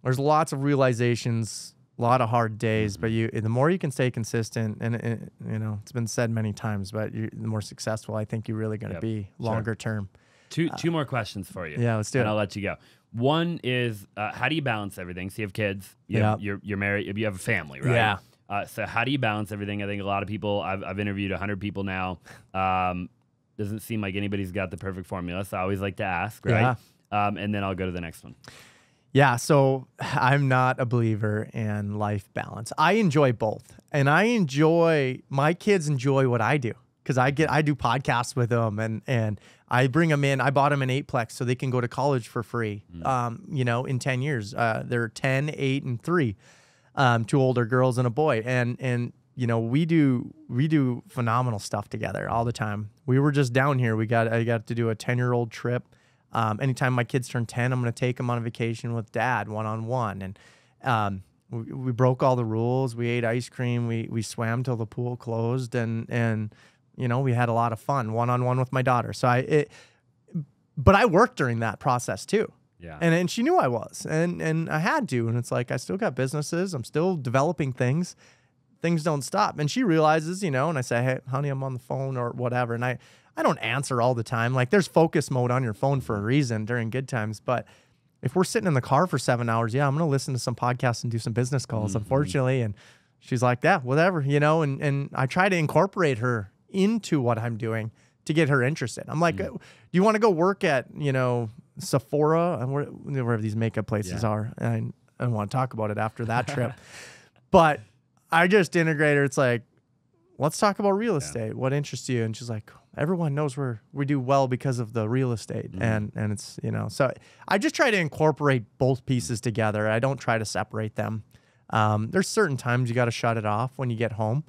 there's lots of realizations, a lot of hard days, but the more you can stay consistent, and you know, it's been said many times, but the more successful I think you're really going to be longer term. Two more questions for you. Yeah, let's do it. And I'll let you go. One is, how do you balance everything? So you have kids, you're married, you have a family, right? Yeah. So how do you balance everything? I think a lot of people, I've interviewed 100 people now. Doesn't seem like anybody's got the perfect formula. So I always like to ask, right? And then I'll go to the next one. Yeah, so I'm not a believer in life balance. I enjoy both. And my kids enjoy what I do, because I do podcasts with them and I bring them in. I bought them an 8-plex so they can go to college for free, you know, in 10 years. They're 10, 8, and 3, 2 older girls and a boy. And you know, we do phenomenal stuff together all the time. We were just down here. I got to do a 10-year-old trip. Anytime my kids turn 10, I'm going to take them on a vacation with dad, one-on-one. And we broke all the rules. We ate ice cream. We swam till the pool closed, and you know, we had a lot of fun one-on-one with my daughter. So but I worked during that process too. Yeah. And she knew I was, and I had to. And it's like, I still got businesses. I'm still developing things. Things don't stop. And she realizes, you know, and I say, hey, honey, I'm on the phone or whatever. And I don't answer all the time. Like, there's focus mode on your phone for a reason during good times. But if we're sitting in the car for 7 hours, I'm going to listen to some podcasts and do some business calls, unfortunately. And she's like, yeah, whatever, and I try to incorporate her into what I'm doing to get her interested. I'm like, do you want to go work at, Sephora and wherever these makeup places are? And I don't want to talk about it after that trip, but I just integrate her. It's like, let's talk about real estate. What interests you? And she's like, everyone knows we do well because of the real estate. And it's, so I just try to incorporate both pieces together. I don't try to separate them. There's certain times you got to shut it off when you get home.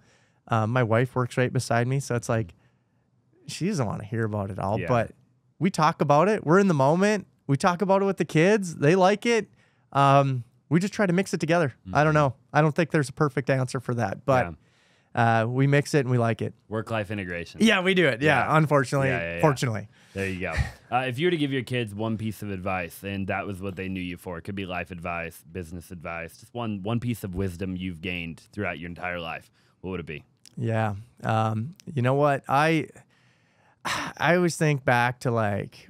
My wife works right beside me. So it's like, she doesn't want to hear about it all, but we talk about it. We're in the moment. We talk about it with the kids. They like it. We just try to mix it together. I don't know. I don't think there's a perfect answer for that, but we mix it and we like it. Work-life integration. Yeah, we do it. Yeah. Unfortunately, fortunately. There you go. If you were to give your kids one piece of advice, and that was what they knew you for, it could be life advice, business advice, just one piece of wisdom you've gained throughout your entire life, what would it be? Yeah. You know what? I always think back to like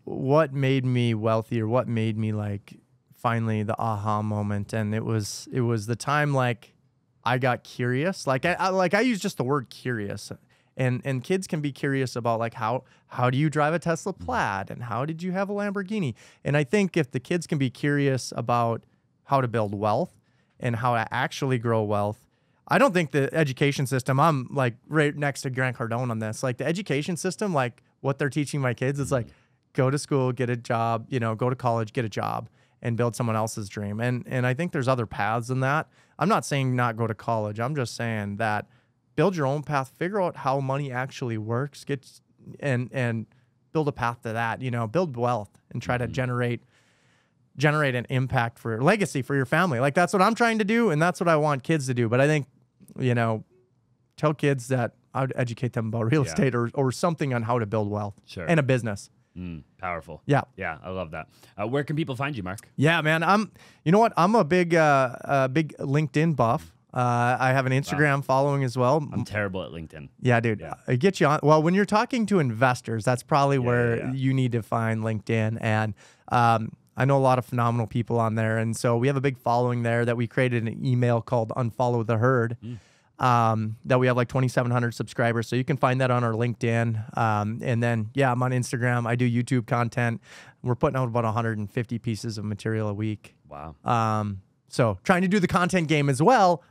what made me wealthy, or what made me like finally the aha moment. And it was the time like I got curious. Like I use just the word curious, and kids can be curious about like how do you drive a Tesla Plaid, and how did you have a Lamborghini? And I think if the kids can be curious about how to build wealth and how to actually grow wealth, I don't think the education system, I'm like right next to Grant Cardone on this. Like the education system, like what they're teaching my kids, is like go to school, get a job, go to college, get a job, and build someone else's dream. And I think there's other paths in that. I'm not saying not go to college. I'm just saying that build your own path, figure out how money actually works, and build a path to that, build wealth and try to generate an impact for legacy for your family. Like that's what I'm trying to do, and that's what I want kids to do. But I think, tell kids that I would educate them about real estate or something on how to build wealth and a business. Powerful. Yeah. Yeah, I love that. Where can people find you, Marc? Yeah, man. You know what? I'm a big LinkedIn buff. I have an Instagram following as well. I'm terrible at LinkedIn. Yeah, dude. Yeah. I get you on. Well, when you're talking to investors, that's probably where you need to find LinkedIn. And I know a lot of phenomenal people on there. And so we have a big following there that we created an email called Unfollow the Herd. That we have like 2,700 subscribers. So you can find that on our LinkedIn. And then, I'm on Instagram. I do YouTube content. We're putting out about 150 pieces of material a week. Wow. So trying to do the content game as well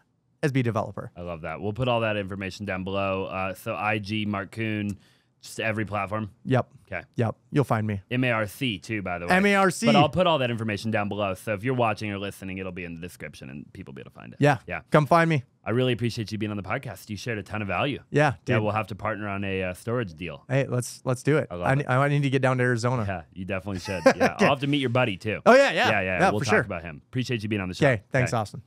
as be a developer. I love that. We'll put all that information down below. So IG, Marc Kuhn, just every platform. Yep. Okay. Yep. You'll find me. MARC too, by the way. MARC. But I'll put all that information down below. So if you're watching or listening, it'll be in the description and people will be able to find it. Yeah. Yeah. Come find me. I really appreciate you being on the podcast. You shared a ton of value. Yeah. Dude. Yeah. We'll have to partner on a storage deal. Hey, let's do it. I need to get down to Arizona. Yeah. You definitely should. Yeah. Okay. I'll have to meet your buddy too. Oh yeah. We'll for talk sure about him. Appreciate you being on the show. Okay. Thanks, Austin.